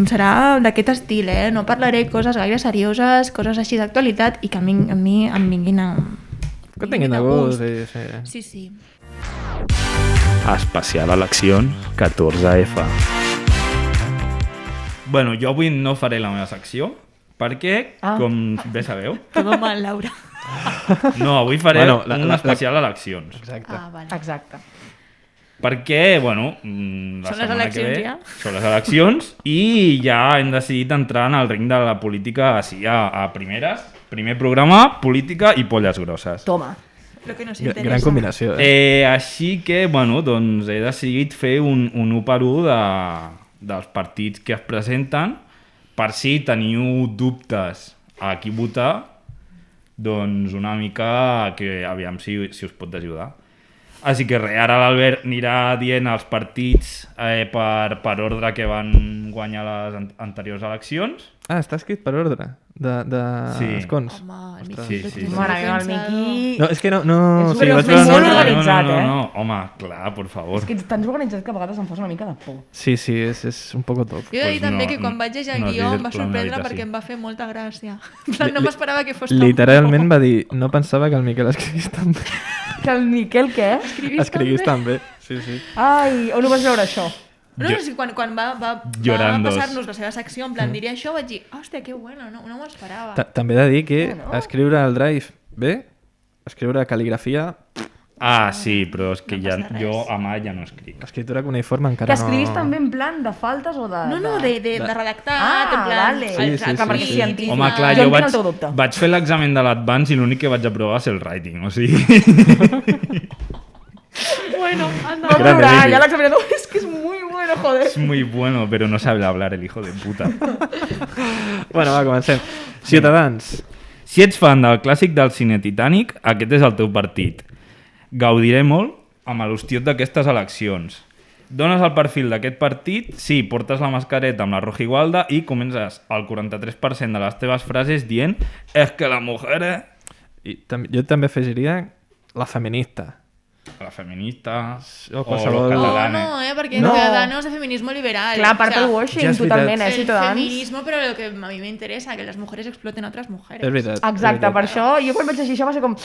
Speaker 3: serà d'aquest estil, eh? No parlaré coses gaire serioses, coses així d'actualitat i que a mi em vinguin a...
Speaker 1: Que tinguin de gust. Sí.
Speaker 3: Sí, sí.
Speaker 4: Especial eleccions 14F. Bueno, jo avui no faré la meva secció perquè, com bé sabeu,
Speaker 3: Todo mal, Laura.
Speaker 4: no, avui faré
Speaker 1: Bueno,
Speaker 4: un especial eleccions.
Speaker 1: Exacte.
Speaker 3: Ah, vale.
Speaker 2: Exacte.
Speaker 4: Perquè, bueno, la
Speaker 3: Són les
Speaker 4: setmana que
Speaker 3: eleccions
Speaker 4: ve
Speaker 3: ja?
Speaker 4: són les eleccions i ja hem decidit entrar en el ring de la política així a primeres. Primer programa, política i polles grosses.
Speaker 2: Toma.
Speaker 3: Lo que nos
Speaker 1: Gran
Speaker 3: interesa.
Speaker 1: combinació.
Speaker 4: Així que, bueno, doncs he decidit fer un 1 per 1 dels partits que es presenten per si teniu dubtes a qui votar, doncs una mica que aviam si us pot ajudar. Així que res, ara l'Albert anirà dient els partits per ordre que van guanyar les anteriors eleccions.
Speaker 1: Ah, està escrit per ordre de
Speaker 4: Sí.
Speaker 1: escons.
Speaker 3: Home, el
Speaker 4: Sí,
Speaker 3: Miqui,
Speaker 4: sí,
Speaker 3: lo
Speaker 4: sí.
Speaker 2: Mare
Speaker 3: tengo
Speaker 2: meva, el
Speaker 3: pensado.
Speaker 2: Miqui...
Speaker 1: No, és que no...
Speaker 2: És
Speaker 1: o sigui,
Speaker 2: però
Speaker 1: vaig
Speaker 2: fes
Speaker 1: veure-
Speaker 2: molt organitzat,
Speaker 4: no,
Speaker 2: eh?
Speaker 4: no, home, clar, por favor.
Speaker 2: És que ets tan organitzat que a vegades em fas una mica de por.
Speaker 1: Sí, és un poco top.
Speaker 3: Jo he de dir
Speaker 4: Pues
Speaker 3: també
Speaker 4: no,
Speaker 3: que quan vaig llegir el
Speaker 4: no
Speaker 3: guió em
Speaker 4: dices
Speaker 3: va
Speaker 4: por la
Speaker 3: sorprendre
Speaker 4: veritat,
Speaker 3: perquè
Speaker 4: sí.
Speaker 3: em va fer molta gràcia. En plan, no m'esperava que fos tan
Speaker 1: Literalment va dir, no pensava que el Miquel escrivís tan bé.
Speaker 2: Que el Miquel, què?
Speaker 1: Escrivís tan bé. Sí, sí.
Speaker 2: Ai, on ho vas veure, això?
Speaker 3: No, no, sí, quan va
Speaker 4: Llorandos.
Speaker 3: passar-nos la seva secció, en plan, diré això, vaig dir, hòstia, que bueno, no m'ho esperava.
Speaker 1: També he de dir que escriure al Drive bé, escriure cal·ligrafia,
Speaker 4: Ah, sí, però és que
Speaker 3: No
Speaker 4: ja,
Speaker 3: passa res.
Speaker 4: jo a mà ja no escric.
Speaker 1: escriptura cuneiforme
Speaker 2: Que
Speaker 1: encara no...
Speaker 2: escrivís també en plan de faltes o de...
Speaker 3: No, de redactat,
Speaker 2: Ah,
Speaker 3: en plan...
Speaker 2: vale.
Speaker 1: Sí, sí,
Speaker 2: perquè
Speaker 1: sí.
Speaker 2: científic.
Speaker 4: Home, clar,
Speaker 2: Jo
Speaker 4: jo
Speaker 2: entenc el teu dubte.
Speaker 4: vaig fer l'examen de l'Advance i l'únic que vaig aprovar va ser el writing, o sigui...
Speaker 3: Bueno, anda.
Speaker 2: No,
Speaker 1: Grande,
Speaker 2: veurà,
Speaker 1: Miqui.
Speaker 2: ja l'examinador és que és muy bueno, joder.
Speaker 4: És muy bueno, però no sabe hablar el hijo de puta.
Speaker 1: Bueno, va, comencem. Ciutadans.
Speaker 4: Si ets fan del clàssic del cine Titanic, aquest és el teu partit. Gaudiré molt amb l'hostiot d'aquestes eleccions. Dones el perfil d'aquest partit, sí, portes la mascareta amb la roja igualda i comences el 43% de les teves frases dient «Es que la mujer...»
Speaker 1: Jo també afegiria la feminista.
Speaker 4: La feminista
Speaker 1: O
Speaker 4: o
Speaker 1: qualsevol-
Speaker 4: los
Speaker 3: No,
Speaker 4: catalanes.
Speaker 3: perquè
Speaker 2: No.
Speaker 3: Ciudadanos de feminismo liberal.
Speaker 2: Clar,
Speaker 3: o
Speaker 2: part
Speaker 3: sea,
Speaker 2: del washing,
Speaker 1: ja és veritat.
Speaker 2: totalment,
Speaker 3: el
Speaker 2: Ciutadans.
Speaker 3: feminismo, pero lo que a mí me interesa, que las mujeres exploten a otras mujeres.
Speaker 1: És veritat.
Speaker 2: Exacte, per això, jo quan vaig llegir això va ser com...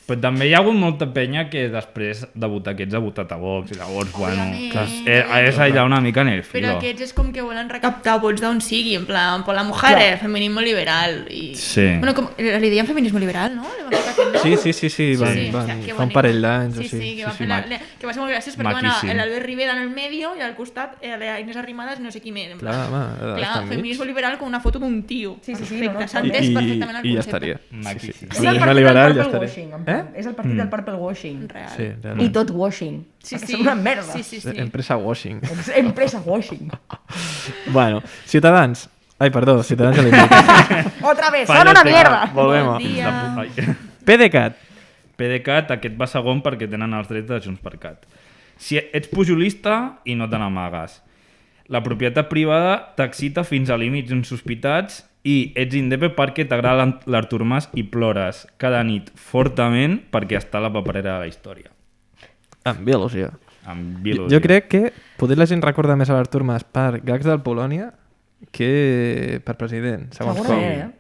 Speaker 4: Però també hi ha hagut molta penya que després de votar aquests ha votat a Vox i llavors, bueno,
Speaker 3: Òbviament.
Speaker 4: clar, és allà una mica en el
Speaker 3: Però
Speaker 4: filo.
Speaker 3: aquests és com que volen recaptar vots d'on sigui, en plan, por la mujer, feminismo liberal. I...
Speaker 4: Sí.
Speaker 3: Bueno, com, li deien feminismo liberal, no? Li van ficar aquest no?
Speaker 1: Sí, van,
Speaker 3: Sí,
Speaker 1: van,
Speaker 3: hòstia, que
Speaker 1: fa un
Speaker 3: bonic.
Speaker 1: parell d'anys.
Speaker 3: Sí, que va fer
Speaker 4: mac.
Speaker 3: que va ser molt graciós perquè va anar
Speaker 4: Maquíssim.
Speaker 3: l'Albert Rivera en el medio i al costat la Inés Arrimadas no sé qui més.
Speaker 1: Clar, home,
Speaker 3: Clar, feminisme liberal con una foto d'un tio.
Speaker 2: Sí,
Speaker 3: Perfecte,
Speaker 2: no,
Speaker 3: s'ha entès perfectament el
Speaker 1: I ja
Speaker 3: concepte.
Speaker 1: estaria.
Speaker 4: Maquíssim.
Speaker 2: És el partit
Speaker 1: Feminisme
Speaker 2: del
Speaker 1: liberal ja
Speaker 2: purple
Speaker 1: estaria.
Speaker 2: washing, en plan. És el partit del purple washing.
Speaker 3: Real.
Speaker 1: Sí,
Speaker 2: I
Speaker 1: realment.
Speaker 2: tot washing.
Speaker 3: Sí,
Speaker 2: Perquè
Speaker 3: sí.
Speaker 2: són una merda.
Speaker 3: Sí.
Speaker 1: Empresa washing.
Speaker 2: És empresa washing.
Speaker 1: Bueno, Ciutadans. Ai, perdó, Ciutadans de l'Indica.
Speaker 2: Otra vez,
Speaker 4: Fallo
Speaker 2: son una
Speaker 4: tècnic.
Speaker 2: mierda.
Speaker 1: Volvem.
Speaker 3: Bon dia.
Speaker 4: Ai.
Speaker 1: PDeCAT.
Speaker 4: PDeCAT, aquest va segon perquè tenen els drets de JxCat. Si ets pujolista i no te n'amagues. La propietat privada t'excita fins a límits insospitats i ets indepe perquè t'agrada l'Artur Mas i plores cada nit fortament perquè està a la paperera de la història.
Speaker 1: Amb Bielorússia.
Speaker 4: Amb Bielorússia.
Speaker 1: Jo crec que potser la gent recorda més a l'Artur Mas per gags del Polònia que per president, segons com.
Speaker 2: Segurament,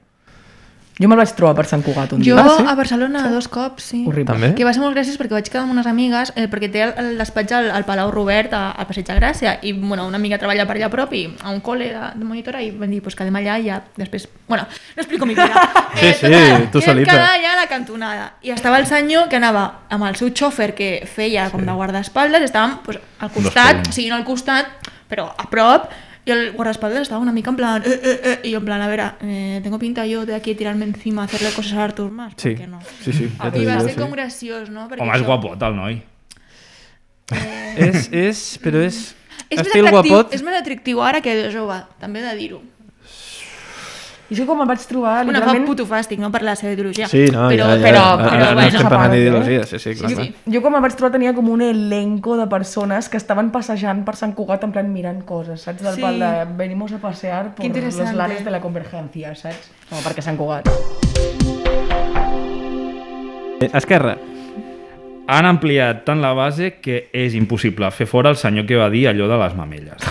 Speaker 2: Jo me'l vaig trobar per Sant Cugat un
Speaker 3: Jo
Speaker 2: dia.
Speaker 1: sí?
Speaker 3: a Barcelona 2 cops, sí.
Speaker 2: Horrible.
Speaker 1: També?
Speaker 3: Que va ser molt gràcies perquè vaig quedar amb unes amigues perquè té el despatx al Palau Robert al Passeig de Gràcia i bueno, una amiga treballa per allà prop i a un col·le de monitora i vam dir pues, quedem allà i ja després... Bueno, no explico mi vida.
Speaker 1: Sí, sí, tu
Speaker 3: Vam
Speaker 1: solita.
Speaker 3: quedar allà a la cantonada i estava el senyor que anava amb el seu xòfer que feia com de guardaespaldes i estàvem pues, al costat,
Speaker 4: Dos
Speaker 3: o sigui, no al costat, però a prop y el guardaespaldas estaba una mica en plan y yo en plan, a ver, tengo pinta yo de aquí tirarme encima, hacerle cosas a Artur Mas,
Speaker 1: Sí,
Speaker 3: ¿por qué no?
Speaker 1: sí, ja t'ho
Speaker 3: I va
Speaker 1: dic,
Speaker 3: ser com graciós, no? Perquè
Speaker 4: Home, és
Speaker 3: això-
Speaker 4: guapot el noi.
Speaker 1: Però és...
Speaker 3: És més,
Speaker 1: estil
Speaker 3: atractiu,
Speaker 1: guapot.
Speaker 3: és més atractiu ara que de jove, també he de dir-ho.
Speaker 2: I jo com el vaig trobar,
Speaker 3: Una fa
Speaker 2: literalment...
Speaker 3: puto fàstic, no per la seva ideologia.
Speaker 1: Sí, no,
Speaker 3: però,
Speaker 1: ja, ja.
Speaker 3: però,
Speaker 1: Ara
Speaker 3: però,
Speaker 1: no
Speaker 3: bueno,
Speaker 1: estem parlant
Speaker 2: part,
Speaker 1: d'ideologia, sí, clar,
Speaker 3: Sí,
Speaker 1: clar.
Speaker 3: sí.
Speaker 2: Jo com el vaig trobar tenia com un elenco de persones que estaven passejant per Sant Cugat en plan mirant coses, saps? Del
Speaker 3: Sí.
Speaker 2: pal de venimos a pasear por
Speaker 3: Qué
Speaker 2: los
Speaker 3: interesante.
Speaker 2: lares de la convergencia, saps? No, perquè Sant Cugat.
Speaker 1: Esquerra.
Speaker 4: Han ampliat tant la base que és impossible fer fora el senyor que va dir allò de les mamelles.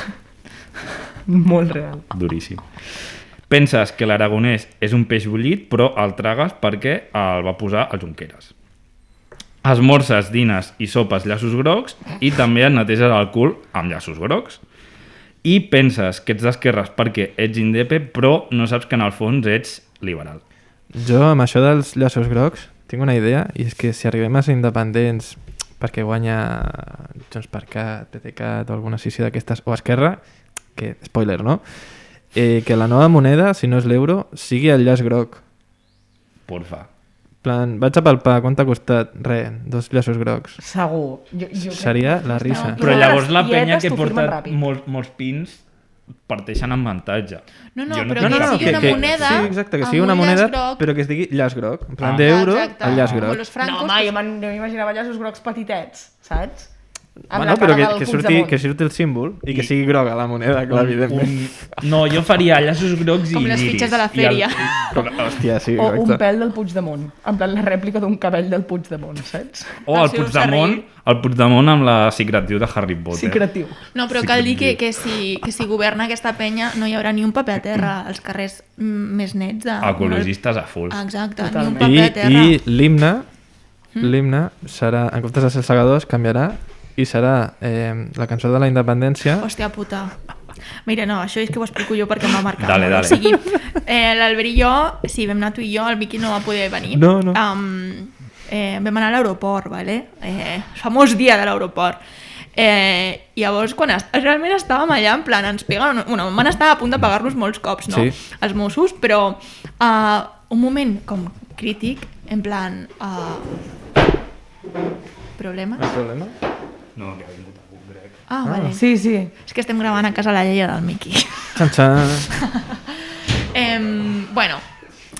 Speaker 2: Molt real.
Speaker 4: Duríssim. Penses que l'aragonès és un peix bullit, però el tragues perquè el va posar al Junqueras. Esmorces, dines i sopes llaços grocs i també et neteges el cul amb llaços grocs. I penses que ets d'esquerres perquè ets indepe, però no saps que en el fons ets liberal.
Speaker 1: Jo, amb això dels llaços grocs, tinc una idea, i és que si arribem a ser independents perquè guanya JxCat, PDeCAT o alguna sessió d'aquestes, o Esquerra, que, spoiler, no? Que la nova moneda, si no és l'euro, sigui el llaç groc.
Speaker 4: Porfa.
Speaker 1: Plan, vaig a palpar, quant t'ha costat? Re, 2 llaços grocs.
Speaker 2: Segur. Jo crec
Speaker 1: Seria
Speaker 2: que
Speaker 1: la
Speaker 2: no.
Speaker 1: risa.
Speaker 4: Però llavors la
Speaker 2: Les
Speaker 4: penya
Speaker 2: tietes
Speaker 4: que
Speaker 2: t'ho firmen
Speaker 4: porta
Speaker 2: ràpid.
Speaker 4: molts pins parteixen en avantatge.
Speaker 3: No, no,
Speaker 4: Jo
Speaker 3: però
Speaker 4: tinc
Speaker 3: que
Speaker 4: cap
Speaker 3: sigui una
Speaker 4: dubte.
Speaker 3: moneda
Speaker 1: Sí, exacte, que sigui
Speaker 3: amb
Speaker 1: una
Speaker 3: un
Speaker 1: moneda,
Speaker 3: llaç groc.
Speaker 1: però que es digui llaç groc. En plan
Speaker 4: Ah.
Speaker 1: d'euro,
Speaker 3: Exacte.
Speaker 1: el llaç
Speaker 3: Com
Speaker 1: groc.
Speaker 3: los francos,
Speaker 2: No, home,
Speaker 3: pues-
Speaker 2: jo m'imaginava llaços grocs petitets, saps? Amb
Speaker 1: Bueno,
Speaker 2: la
Speaker 1: però
Speaker 2: cara del
Speaker 1: que
Speaker 2: Puigdemont.
Speaker 1: surti el símbol i que sigui groga la moneda, clar, evidentment.
Speaker 4: No, jo faria llaços grocs i
Speaker 3: Com les
Speaker 4: lliris.
Speaker 3: fitxes de la fèria.
Speaker 1: Hòstia, sí,
Speaker 2: O un
Speaker 1: exacte.
Speaker 2: pèl del Puigdemont. En plan, la rèplica d'un cabell del Puigdemont, saps?
Speaker 4: O el
Speaker 3: El seu
Speaker 4: Puigdemont, amb la secretiu de Harry Potter.
Speaker 2: Sí, creatiu.
Speaker 3: No, però
Speaker 4: Sí,
Speaker 3: cal dir
Speaker 4: sí.
Speaker 3: que si governa aquesta penya no hi haurà ni un paper a terra als carrers més nets.
Speaker 4: Ecologistes a full.
Speaker 3: Exacte, ni un
Speaker 2: Totalment.
Speaker 3: paper a terra.
Speaker 1: I l'himne serà, en comptes de ser els segadors, canviarà i serà la cançó de la independència.
Speaker 3: Hòstia puta. Mira, no, això és que ho explico jo perquè m'ha marcat.
Speaker 4: Dale,
Speaker 3: no?
Speaker 4: dale.
Speaker 3: O sigui, l'Albert i jo, sí, vam anar tu i jo, el Miqui no va poder venir.
Speaker 1: No.
Speaker 3: Vam anar a l'aeroport, vale? El famós dia de l'aeroport. Llavors, quan realment estàvem allà, en plan, ens peguen... Bueno, van estar a punt de pagar-nos molts cops, no?
Speaker 1: Sí.
Speaker 3: Els Mossos, però un moment com crític, en plan... Problema?
Speaker 1: El problema?
Speaker 4: No, que ha vingut algú grec.
Speaker 3: Ah, vale.
Speaker 2: Sí, sí.
Speaker 3: És que estem gravant a casa la lleia del Miqui.
Speaker 1: Xan-xan.
Speaker 3: Bueno,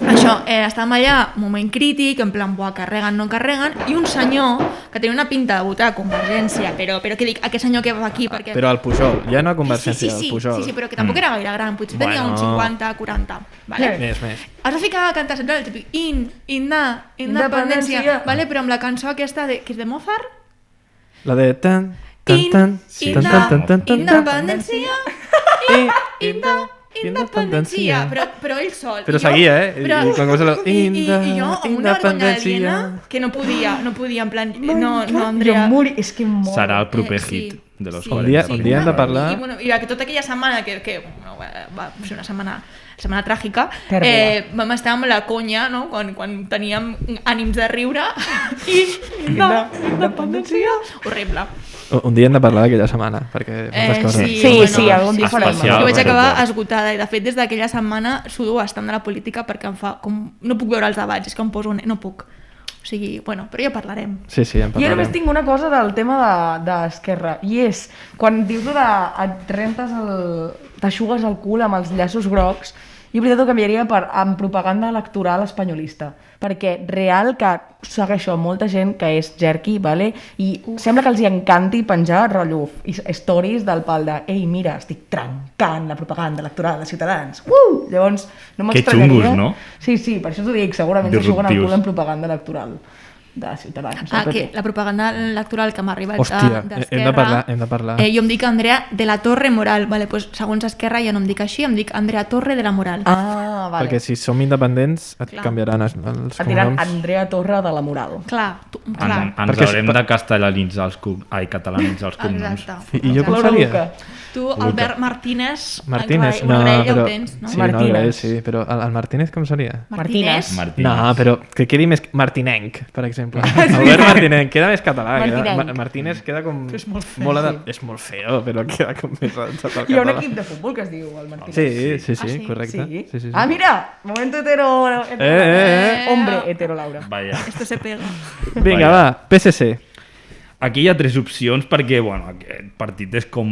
Speaker 3: això, estàvem allà, moment crític, en plan, buah, carreguen, no carreguen, i un senyor que tenia una pinta de votar a Convergència, però què dic, aquest senyor que va aquí, perquè...
Speaker 1: Però el Pujol, ja no a Convergència,
Speaker 3: sí,
Speaker 1: el Pujol.
Speaker 3: sí, però que tampoc era gaire gran, potser tenia
Speaker 1: Bueno.
Speaker 3: uns 50, 40, vale?
Speaker 1: Més.
Speaker 3: Has de ficar a cantar sempre el típic independència,
Speaker 2: Independència.
Speaker 3: vale? Però amb la cançó aquesta, que és de Mozart,
Speaker 1: La de tan, tan, tan,
Speaker 3: independència, independència, però ell sol.
Speaker 1: Però
Speaker 3: I jo-
Speaker 1: seguia, eh? I
Speaker 3: Però,
Speaker 1: quan comença la
Speaker 3: i jo, amb una vergonya aliena,
Speaker 1: independència.
Speaker 3: que no podia, en plan, no, Andrea...
Speaker 2: Jo mori, és que mor.
Speaker 4: Serà el proper
Speaker 3: sí,
Speaker 4: hit de los
Speaker 3: sí.
Speaker 4: 40.
Speaker 1: Un dia hem de parlar...
Speaker 3: I que tota aquella setmana que bueno, va ser una setmana tràgica,
Speaker 2: Tèrbola.
Speaker 3: vam estar amb la conya, no? quan teníem ànims de riure i independència. Horrible.
Speaker 1: Un dia hem de parlar d'aquella setmana, perquè moltes coses...
Speaker 2: Sí, algun dia farem.
Speaker 4: especial.
Speaker 3: Jo vaig
Speaker 4: però
Speaker 3: acabar
Speaker 4: bueno.
Speaker 3: esgotada i de fet des d'aquella setmana sudo bastant de la política perquè em fa com... no puc veure els debats, és que em poso... no puc. O sigui, bueno, però ja parlarem.
Speaker 1: Sí, en
Speaker 2: Jo només
Speaker 1: parlarem.
Speaker 2: tinc una cosa del tema d'Esquerra, i és, quan dius de et rentes t'aixugues el cul amb els llaços grocs, jo veritat ho canviaria amb propaganda electoral espanyolista, perquè real que segueixo molta gent que és jerky, vale? I sembla que els hi encanti penjar rotllo stories del pal de ei, mira, estic trencant la propaganda electoral de Ciutadans. Llavors, no m'extranyaria...
Speaker 4: Que xungos, no?
Speaker 2: Sí, per això t'ho dic, segurament s'aixuguen el
Speaker 4: Disruptius.
Speaker 2: cul en propaganda electoral de Ciutadans.
Speaker 3: Que la propaganda electoral que m'ha arribat
Speaker 1: Hòstia,
Speaker 3: d'Esquerra...
Speaker 1: hem de parlar.
Speaker 3: Jo em dic Andrea de la Torre Moral, vale? Pues, segons Esquerra ja no em dic així, em dic Andrea Torre de la Moral.
Speaker 2: Ah, vale.
Speaker 1: Perquè si som independents et
Speaker 3: Clar.
Speaker 1: canviaran els
Speaker 2: Et diran
Speaker 1: cognoms.
Speaker 2: Andrea Torre de la Moral.
Speaker 3: Clar,
Speaker 4: Ens
Speaker 1: Perquè
Speaker 4: haurem de catalanitzar els cognoms.
Speaker 3: Exacte.
Speaker 1: I jo com
Speaker 2: Laura
Speaker 1: seria?
Speaker 2: Luca.
Speaker 3: Tu, Albert Martínez,
Speaker 1: Martínez,
Speaker 3: una graella
Speaker 1: però...
Speaker 3: ho tens, no?
Speaker 1: Sí,
Speaker 2: Martínez.
Speaker 1: no, graella, sí, però el Martínez com seria?
Speaker 2: Martínez.
Speaker 1: No, però que quedi més martinenc, per exemple. Albert Martinenc, queda més català.
Speaker 2: Martinenc.
Speaker 1: Martínez queda com... És molt feo. És molt feo, però queda com més adaptat al
Speaker 2: Hi ha un
Speaker 1: català.
Speaker 2: equip de futbol que es diu el Martínez.
Speaker 1: Sí,
Speaker 3: Ah, sí?
Speaker 1: correcte.
Speaker 2: Sí?
Speaker 1: Sí.
Speaker 2: Ah, mira! Momento hetero... Hombre hetero, Laura.
Speaker 4: Vaya.
Speaker 3: Esto se pega.
Speaker 1: Vinga,
Speaker 4: Vaya.
Speaker 1: va, PSC.
Speaker 4: Aquí hi ha tres opcions perquè, bueno, aquest partit és com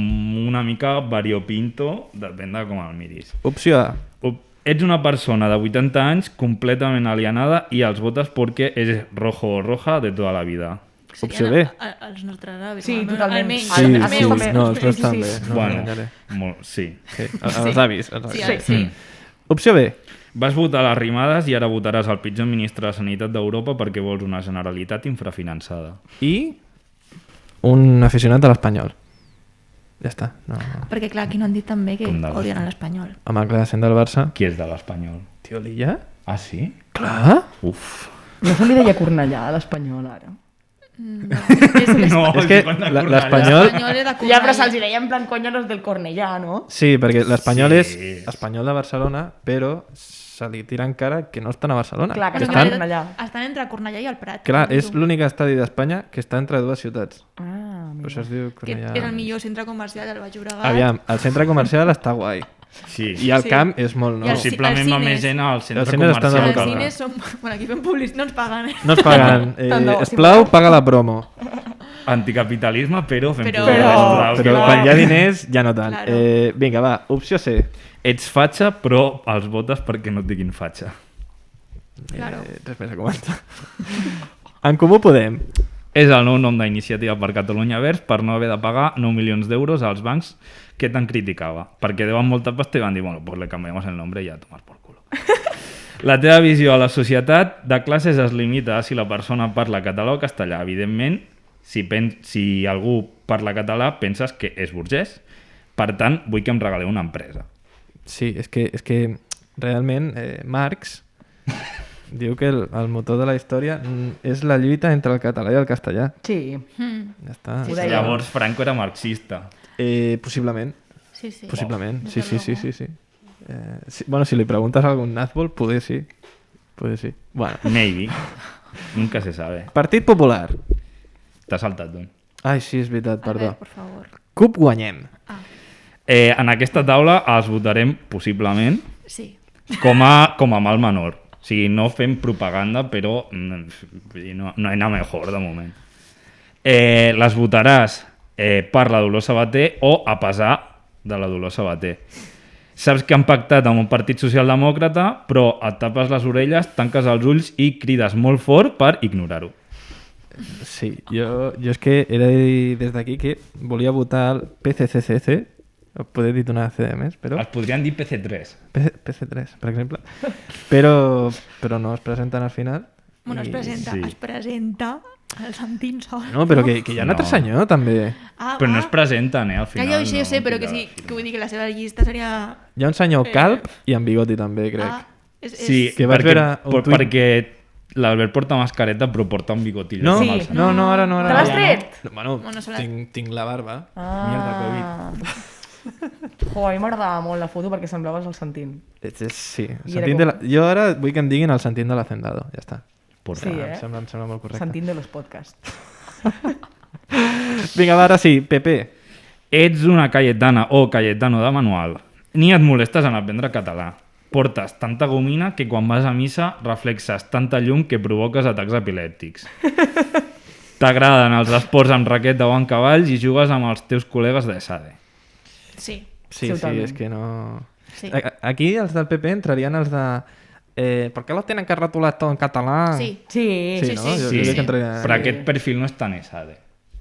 Speaker 4: una mica variopinto, depèn de com el miris.
Speaker 1: Opció A.
Speaker 4: Ets una persona de 80 anys completament alienada i els votes perquè és rojo o roja de tota la vida.
Speaker 1: Opció B.
Speaker 3: Els nostres avis.
Speaker 2: Sí, totalment.
Speaker 3: Almenys.
Speaker 1: Sí,
Speaker 2: El
Speaker 1: sí,
Speaker 2: meu també.
Speaker 1: no, els meus
Speaker 2: Sí,
Speaker 1: també.
Speaker 2: sí.
Speaker 1: No
Speaker 4: Bueno,
Speaker 1: m'enganyaré.
Speaker 4: sí.
Speaker 1: Sí, els avis. Els
Speaker 3: Sí,
Speaker 1: avis.
Speaker 3: sí.
Speaker 1: Opció B.
Speaker 4: Vas votar a les Rimades i ara votaràs el pitjor ministre de Sanitat d'Europa perquè vols una Generalitat infrafinançada.
Speaker 1: I un aficionat a l'Espanyol. Ja està. No.
Speaker 3: Perquè clar, aquí no han dit també que
Speaker 4: Com de
Speaker 3: odien a l'Espanyol.
Speaker 1: Amb el clar sent del Barça.
Speaker 4: Qui és de l'Espanyol?
Speaker 1: Tio, l'Illa?
Speaker 4: Ah, sí?
Speaker 1: Clar.
Speaker 4: Uf.
Speaker 2: No se li deia Cornellà a l'Espanyol, ara.
Speaker 4: No,
Speaker 1: És que l'Espanyol...
Speaker 3: L'Espanyol és de
Speaker 2: Ja, però
Speaker 3: Cornellà.
Speaker 2: se'ls deia en plan conya los del Cornellà, no?
Speaker 1: Sí, perquè l'Espanyol
Speaker 4: Sí.
Speaker 1: és espanyol de Barcelona, però se li tira encara que no estan a Barcelona.
Speaker 2: Clar, que
Speaker 1: que
Speaker 2: estan-
Speaker 1: estan...
Speaker 3: Estan entre Cornellà i el Prat.
Speaker 1: Clar,
Speaker 3: com
Speaker 1: és
Speaker 3: tu.
Speaker 1: l'únic estadi d'Espanya que està entre dues ciutats.
Speaker 2: Ah,
Speaker 1: Per això es diu
Speaker 3: Que
Speaker 1: Cornellà.
Speaker 3: és el millor centre comercial del Baix Llobregat.
Speaker 1: Aviam, el centre comercial està guai.
Speaker 4: Sí.
Speaker 1: I el
Speaker 3: Sí.
Speaker 1: camp és molt nou.
Speaker 3: I el
Speaker 4: Possiblement
Speaker 3: els
Speaker 4: va
Speaker 3: cines.
Speaker 4: més gent al centre
Speaker 1: Els cines estan de
Speaker 3: Els
Speaker 4: comercial.
Speaker 1: boca.
Speaker 3: cines són... Bueno, aquí fem publicitat, no ens paguen, eh?
Speaker 1: No es paguen.
Speaker 2: Tant de bo, si
Speaker 1: Esplau,
Speaker 2: voleu.
Speaker 1: paga la promo.
Speaker 4: Anticapitalisme, però fem
Speaker 3: Però-
Speaker 4: publicitat.
Speaker 1: Però
Speaker 2: clar.
Speaker 1: quan hi ha diners, ja no tant.
Speaker 3: Claro.
Speaker 1: Vinga, va, opció C.
Speaker 4: Ets fatxa, però els votes perquè no et diguin fatxa.
Speaker 3: Claro.
Speaker 1: Res més a comentar. En Comú Podem.
Speaker 4: És el nou nom d'Iniciativa per Catalunya Verds per no haver de pagar 9 milions d'euros als bancs que tant criticava. Perquè deuen molta pasta i van dir, bueno, pues le cambiamos el nombre i ja tomar por culo. La teva visió a la societat de classes es limita a si la persona parla català o castellà. Evidentment, si algú parla català, penses que és burgès. Per tant, vull que em regaleu una empresa.
Speaker 1: Sí, és que realment Marx diu que el motor de la història és la lluita entre el català i el castellà.
Speaker 2: Sí.
Speaker 1: Ja està.
Speaker 2: Ho deia.
Speaker 4: Llavors, Franco era marxista.
Speaker 1: Possiblement.
Speaker 3: Sí, sí.
Speaker 1: Possiblement. Sí,
Speaker 3: Desde
Speaker 1: sí, sí,
Speaker 3: luego.
Speaker 1: sí, sí. Bueno, si li preguntes a algun Nazbol, poder sí. Poder sí. Bueno.
Speaker 4: Maybe. Nunca se sabe.
Speaker 1: Partit Popular.
Speaker 4: T'ha saltat, doncs.
Speaker 1: Ai, sí, és veritat,
Speaker 3: A
Speaker 1: perdó.
Speaker 3: ver, por favor.
Speaker 1: CUP guanyem.
Speaker 4: En aquesta taula els votarem possiblement
Speaker 3: Sí.
Speaker 4: com a mal menor. O sigui, no fem propaganda, però no hay nada mejor de moment. Les votaràs per la Dolors Sabater o a pesar de la Dolors Sabater. Saps que han pactat amb un partit socialdemòcrata, però et tapes les orelles, tanques els ulls i crides molt fort per ignorar-ho.
Speaker 1: Sí, jo és que he de dir des d'aquí que volia votar el PCCCC, poder dir una C de més, però...
Speaker 4: Es podrien dir PC3.
Speaker 1: PC3, per exemple. Però no es presenten al final.
Speaker 3: Bueno,
Speaker 1: i-
Speaker 3: es presenta el Santín Sol.
Speaker 1: No, però que hi ha un altre
Speaker 4: No.
Speaker 1: senyor, també.
Speaker 3: Ah,
Speaker 4: Però no
Speaker 3: va.
Speaker 4: es presenten, al
Speaker 3: Que
Speaker 4: final.
Speaker 3: jo
Speaker 4: no,
Speaker 3: sé, però que
Speaker 4: tira
Speaker 3: sí,
Speaker 4: la
Speaker 3: que vull dir que la seva llista seria...
Speaker 1: Hi ha un senyor calb i amb bigoti també, crec.
Speaker 3: Ah, és...
Speaker 4: Sí,
Speaker 1: Que vaig veure un tuit.
Speaker 4: perquè l'Albert porta mascareta però porta un bigotillo.
Speaker 1: No,
Speaker 4: com el
Speaker 2: Sí.
Speaker 4: senyor.
Speaker 1: no, ara no. Ara
Speaker 2: Te l'has
Speaker 1: no.
Speaker 2: tret?
Speaker 1: Bueno,
Speaker 3: Bueno, se l'ha-
Speaker 1: tinc la barba.
Speaker 2: Ah.
Speaker 1: Mierda, Covid.
Speaker 2: Jo, a mi m'agradava molt la foto perquè semblaves el Santín.
Speaker 1: Sí,
Speaker 2: I era
Speaker 1: Santín
Speaker 2: com-
Speaker 1: de la... jo ara vull que em diguin el Santín de l'Hacendado, ja està.
Speaker 2: Sí,
Speaker 1: Em sembla molt correcte.
Speaker 2: Santín de los podcasts.
Speaker 1: Vinga, va, ara sí, Pepe.
Speaker 4: Ets una Cayetana o Cayetano de manual. Ni et molestes en aprendre català. Portes tanta gomina que quan vas a missa reflexes tanta llum que provoques atacs epilèptics. T'agraden els esports amb raqueta o amb cavalls i jugues amb els teus col·legues de SADE.
Speaker 3: Sí.
Speaker 1: Sí,
Speaker 2: totalment.
Speaker 1: és que no...
Speaker 3: Sí.
Speaker 1: Aquí els del PP entrarien els de... ¿Por qué lo tienen que retolar todo en catalán?
Speaker 3: Sí.
Speaker 2: Sí,
Speaker 1: Sí, no?
Speaker 3: sí,
Speaker 1: Jo
Speaker 3: sí,
Speaker 1: crec
Speaker 3: sí.
Speaker 1: que entraria...
Speaker 4: Però aquest perfil no és tan SADE.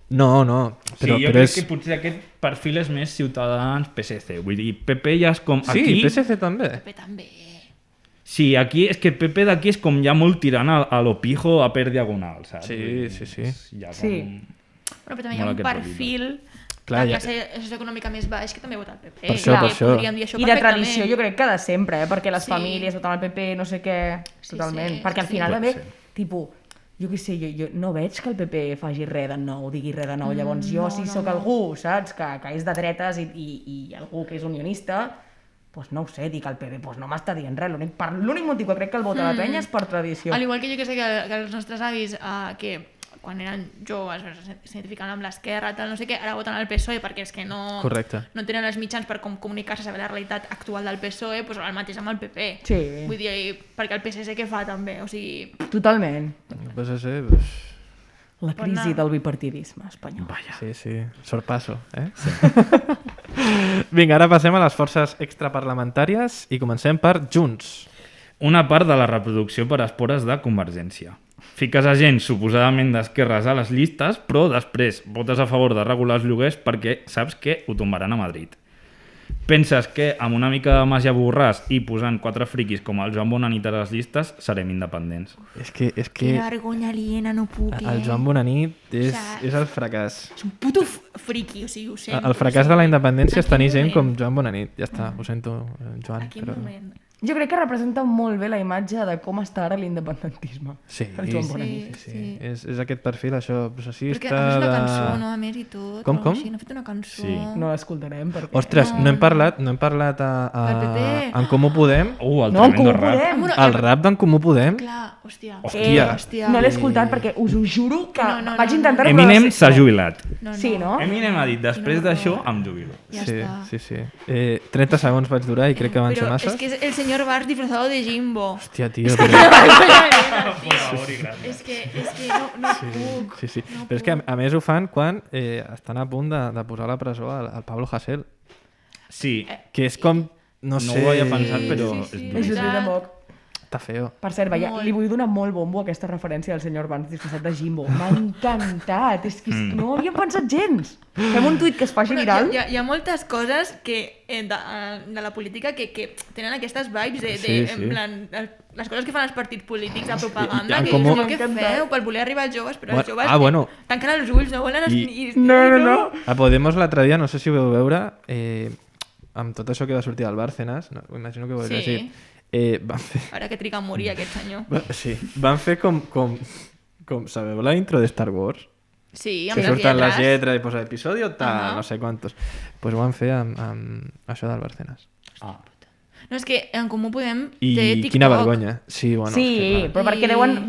Speaker 1: No, no, però,
Speaker 4: sí, jo
Speaker 1: però
Speaker 4: crec
Speaker 1: és...
Speaker 4: que potser aquest perfil és més Ciutadans, PSC. Vull dir, PP ja és com...
Speaker 1: Sí,
Speaker 4: aquí...
Speaker 1: PSC també.
Speaker 3: Pepe també.
Speaker 4: Sí, aquí és que PP d'aquí és com ja molt tirant a lo pijo a per diagonal, saps?
Speaker 1: Sí, sí, sí.
Speaker 4: Ja com...
Speaker 2: Sí.
Speaker 3: Però també hi ha
Speaker 4: Molt
Speaker 3: un
Speaker 4: aquest
Speaker 3: perfil
Speaker 1: Clar,
Speaker 3: de
Speaker 1: ja-
Speaker 3: classe socioeconòmica més baix que també vota el PP.
Speaker 1: Per això,
Speaker 3: Clar,
Speaker 1: per això.
Speaker 3: Podríem dir això
Speaker 2: I de
Speaker 3: perfectament.
Speaker 2: tradició jo crec que de sempre, perquè les
Speaker 3: Sí.
Speaker 2: famílies voten el PP, no sé què,
Speaker 3: Sí,
Speaker 2: totalment.
Speaker 3: sí,
Speaker 2: perquè al
Speaker 3: sí,
Speaker 2: final
Speaker 4: sí.
Speaker 2: també,
Speaker 4: Pot ser.
Speaker 2: tipus, jo què sé, jo no veig que el PP faci res de nou, digui res de nou, llavors jo
Speaker 3: no,
Speaker 2: si
Speaker 3: no,
Speaker 2: sóc
Speaker 3: no.
Speaker 2: algú, saps, que és de dretes i algú que és unionista, doncs no ho sé, dic el PP, doncs no m'està dient res, l'únic motiu que crec que el vota la penya és per tradició.
Speaker 3: Al igual que jo que sé que els nostres avis, que quan eren joves s'identificaven amb l'esquerra, tal, no sé què, ara voten el PSOE perquè és que no,
Speaker 1: Correcte.
Speaker 3: no tenen els mitjans per com comunicar-se, saber la realitat actual del PSOE, doncs el mateix amb el PP.
Speaker 2: Sí.
Speaker 3: Vull dir, perquè el PSC què fa també? O sigui,
Speaker 2: Totalment.
Speaker 1: El PSC, pues...
Speaker 2: La crisi
Speaker 3: anar.
Speaker 2: del bipartidisme espanyol.
Speaker 1: Sí, sí, sorpasso, eh? Sí. Vinga, ara passem a les forces extraparlamentàries i comencem per Junts.
Speaker 4: Una part de la reproducció per espores de Convergència. Fiques a gent suposadament d'esquerres a les llistes, però després votes a favor de regular els lloguers perquè saps que ho tombaran a Madrid. Penses que amb una mica de Masia Borràs i posant 4 friquis com el Joan Bonanit a les llistes serem independents.
Speaker 1: És que
Speaker 3: quina vergonya aliena, no puc,
Speaker 1: el Joan Bonanit és el fracàs.
Speaker 3: És un puto friki, o sigui, ho sento.
Speaker 1: El fracàs de la independència
Speaker 3: En
Speaker 1: és tenir
Speaker 3: quin
Speaker 1: gent com
Speaker 3: moment?
Speaker 1: Joan Bonanit. Ja està, ho sento, Joan.
Speaker 3: A quin moment?
Speaker 2: Jo crec que representa molt bé la imatge de com està ara l'independentisme.
Speaker 1: Sí,
Speaker 2: El Joan Bonanit.
Speaker 1: sí. És aquest perfil, això, processista...
Speaker 3: Perquè ha fet una cançó, no? A més i tot.
Speaker 1: Com,
Speaker 3: o
Speaker 1: com?
Speaker 3: Així, n'ha fet una cançó.
Speaker 4: Sí.
Speaker 2: No l'escoltarem perquè...
Speaker 1: Ostres, no hem parlat
Speaker 3: El PP.
Speaker 1: en Comú Podem.
Speaker 4: El
Speaker 2: No, en
Speaker 4: tremendo
Speaker 2: Comú
Speaker 4: rap.
Speaker 2: Podem.
Speaker 1: El rap d'en Comú Podem.
Speaker 3: Clar, hòstia.
Speaker 1: Hòstia.
Speaker 2: No l'he escoltat perquè us ho juro que
Speaker 3: No,
Speaker 2: vaig intentar...
Speaker 4: Eminem s'ha jubilat.
Speaker 3: No,
Speaker 2: Sí, no?
Speaker 4: Eminem ha dit, després d'això em jubilo.
Speaker 3: Ja
Speaker 1: sí,
Speaker 3: està.
Speaker 1: sí, sí. 30 segons vaig durar i crec que van ser
Speaker 3: Però
Speaker 1: masses.
Speaker 3: és que és el senyor Bars disfrazado de Jimbo.
Speaker 1: Hòstia, tio, però...
Speaker 3: És que no puc.
Speaker 1: Sí, sí. Però és que a més ho fan quan estan a punt de posar a la presó al Pablo Hasél.
Speaker 4: Sí,
Speaker 1: Que és com... No
Speaker 4: no
Speaker 1: sé...
Speaker 4: ho havia pensat, però
Speaker 3: sí,
Speaker 4: és
Speaker 3: sí.
Speaker 4: dur.
Speaker 2: És veritat, tampoc.
Speaker 1: Està feo.
Speaker 2: Per cert, veia,
Speaker 3: Molt.
Speaker 2: li vull donar molt bombo a aquesta referència del senyor Vance disfressat de Jimbo. M'ha encantat. És que no ho havíem pensat gens. Fem un tuit que es faci
Speaker 3: Però
Speaker 2: viral.
Speaker 3: hi ha moltes coses que, de la política que tenen aquestes vibes de
Speaker 1: Sí, sí.
Speaker 3: en plan, les coses que fan els partits polítics, la propaganda,
Speaker 1: Ja,
Speaker 3: que
Speaker 1: com-
Speaker 3: és el que feu per voler arribar als joves, però els
Speaker 1: Bueno,
Speaker 3: joves
Speaker 1: bueno.
Speaker 3: tanquen els ulls, no volen...
Speaker 1: I-
Speaker 2: No.
Speaker 1: A Podemos l'altre dia, no sé si ho veu veure, amb tot això que va sortir del Bárcenas, no, imagino que ho heu
Speaker 3: Sí.
Speaker 1: llegit, van fer...
Speaker 3: Ara que triga a morir aquest senyor.
Speaker 1: Sí, van fer com sabeu la intro de Star Wars?
Speaker 3: Sí,
Speaker 1: Que
Speaker 3: amb les
Speaker 1: surten les
Speaker 3: lletres.
Speaker 1: lletres i posa episodio tal,
Speaker 3: Ahà.
Speaker 1: no sé quantos. Pues ho van fer amb això del Bárcenas.
Speaker 3: No, és que en Comú Podem
Speaker 1: I
Speaker 3: té TikTok.
Speaker 1: quina vergonya. Sí, bueno,
Speaker 2: Sí,
Speaker 1: és que, clar.
Speaker 2: però perquè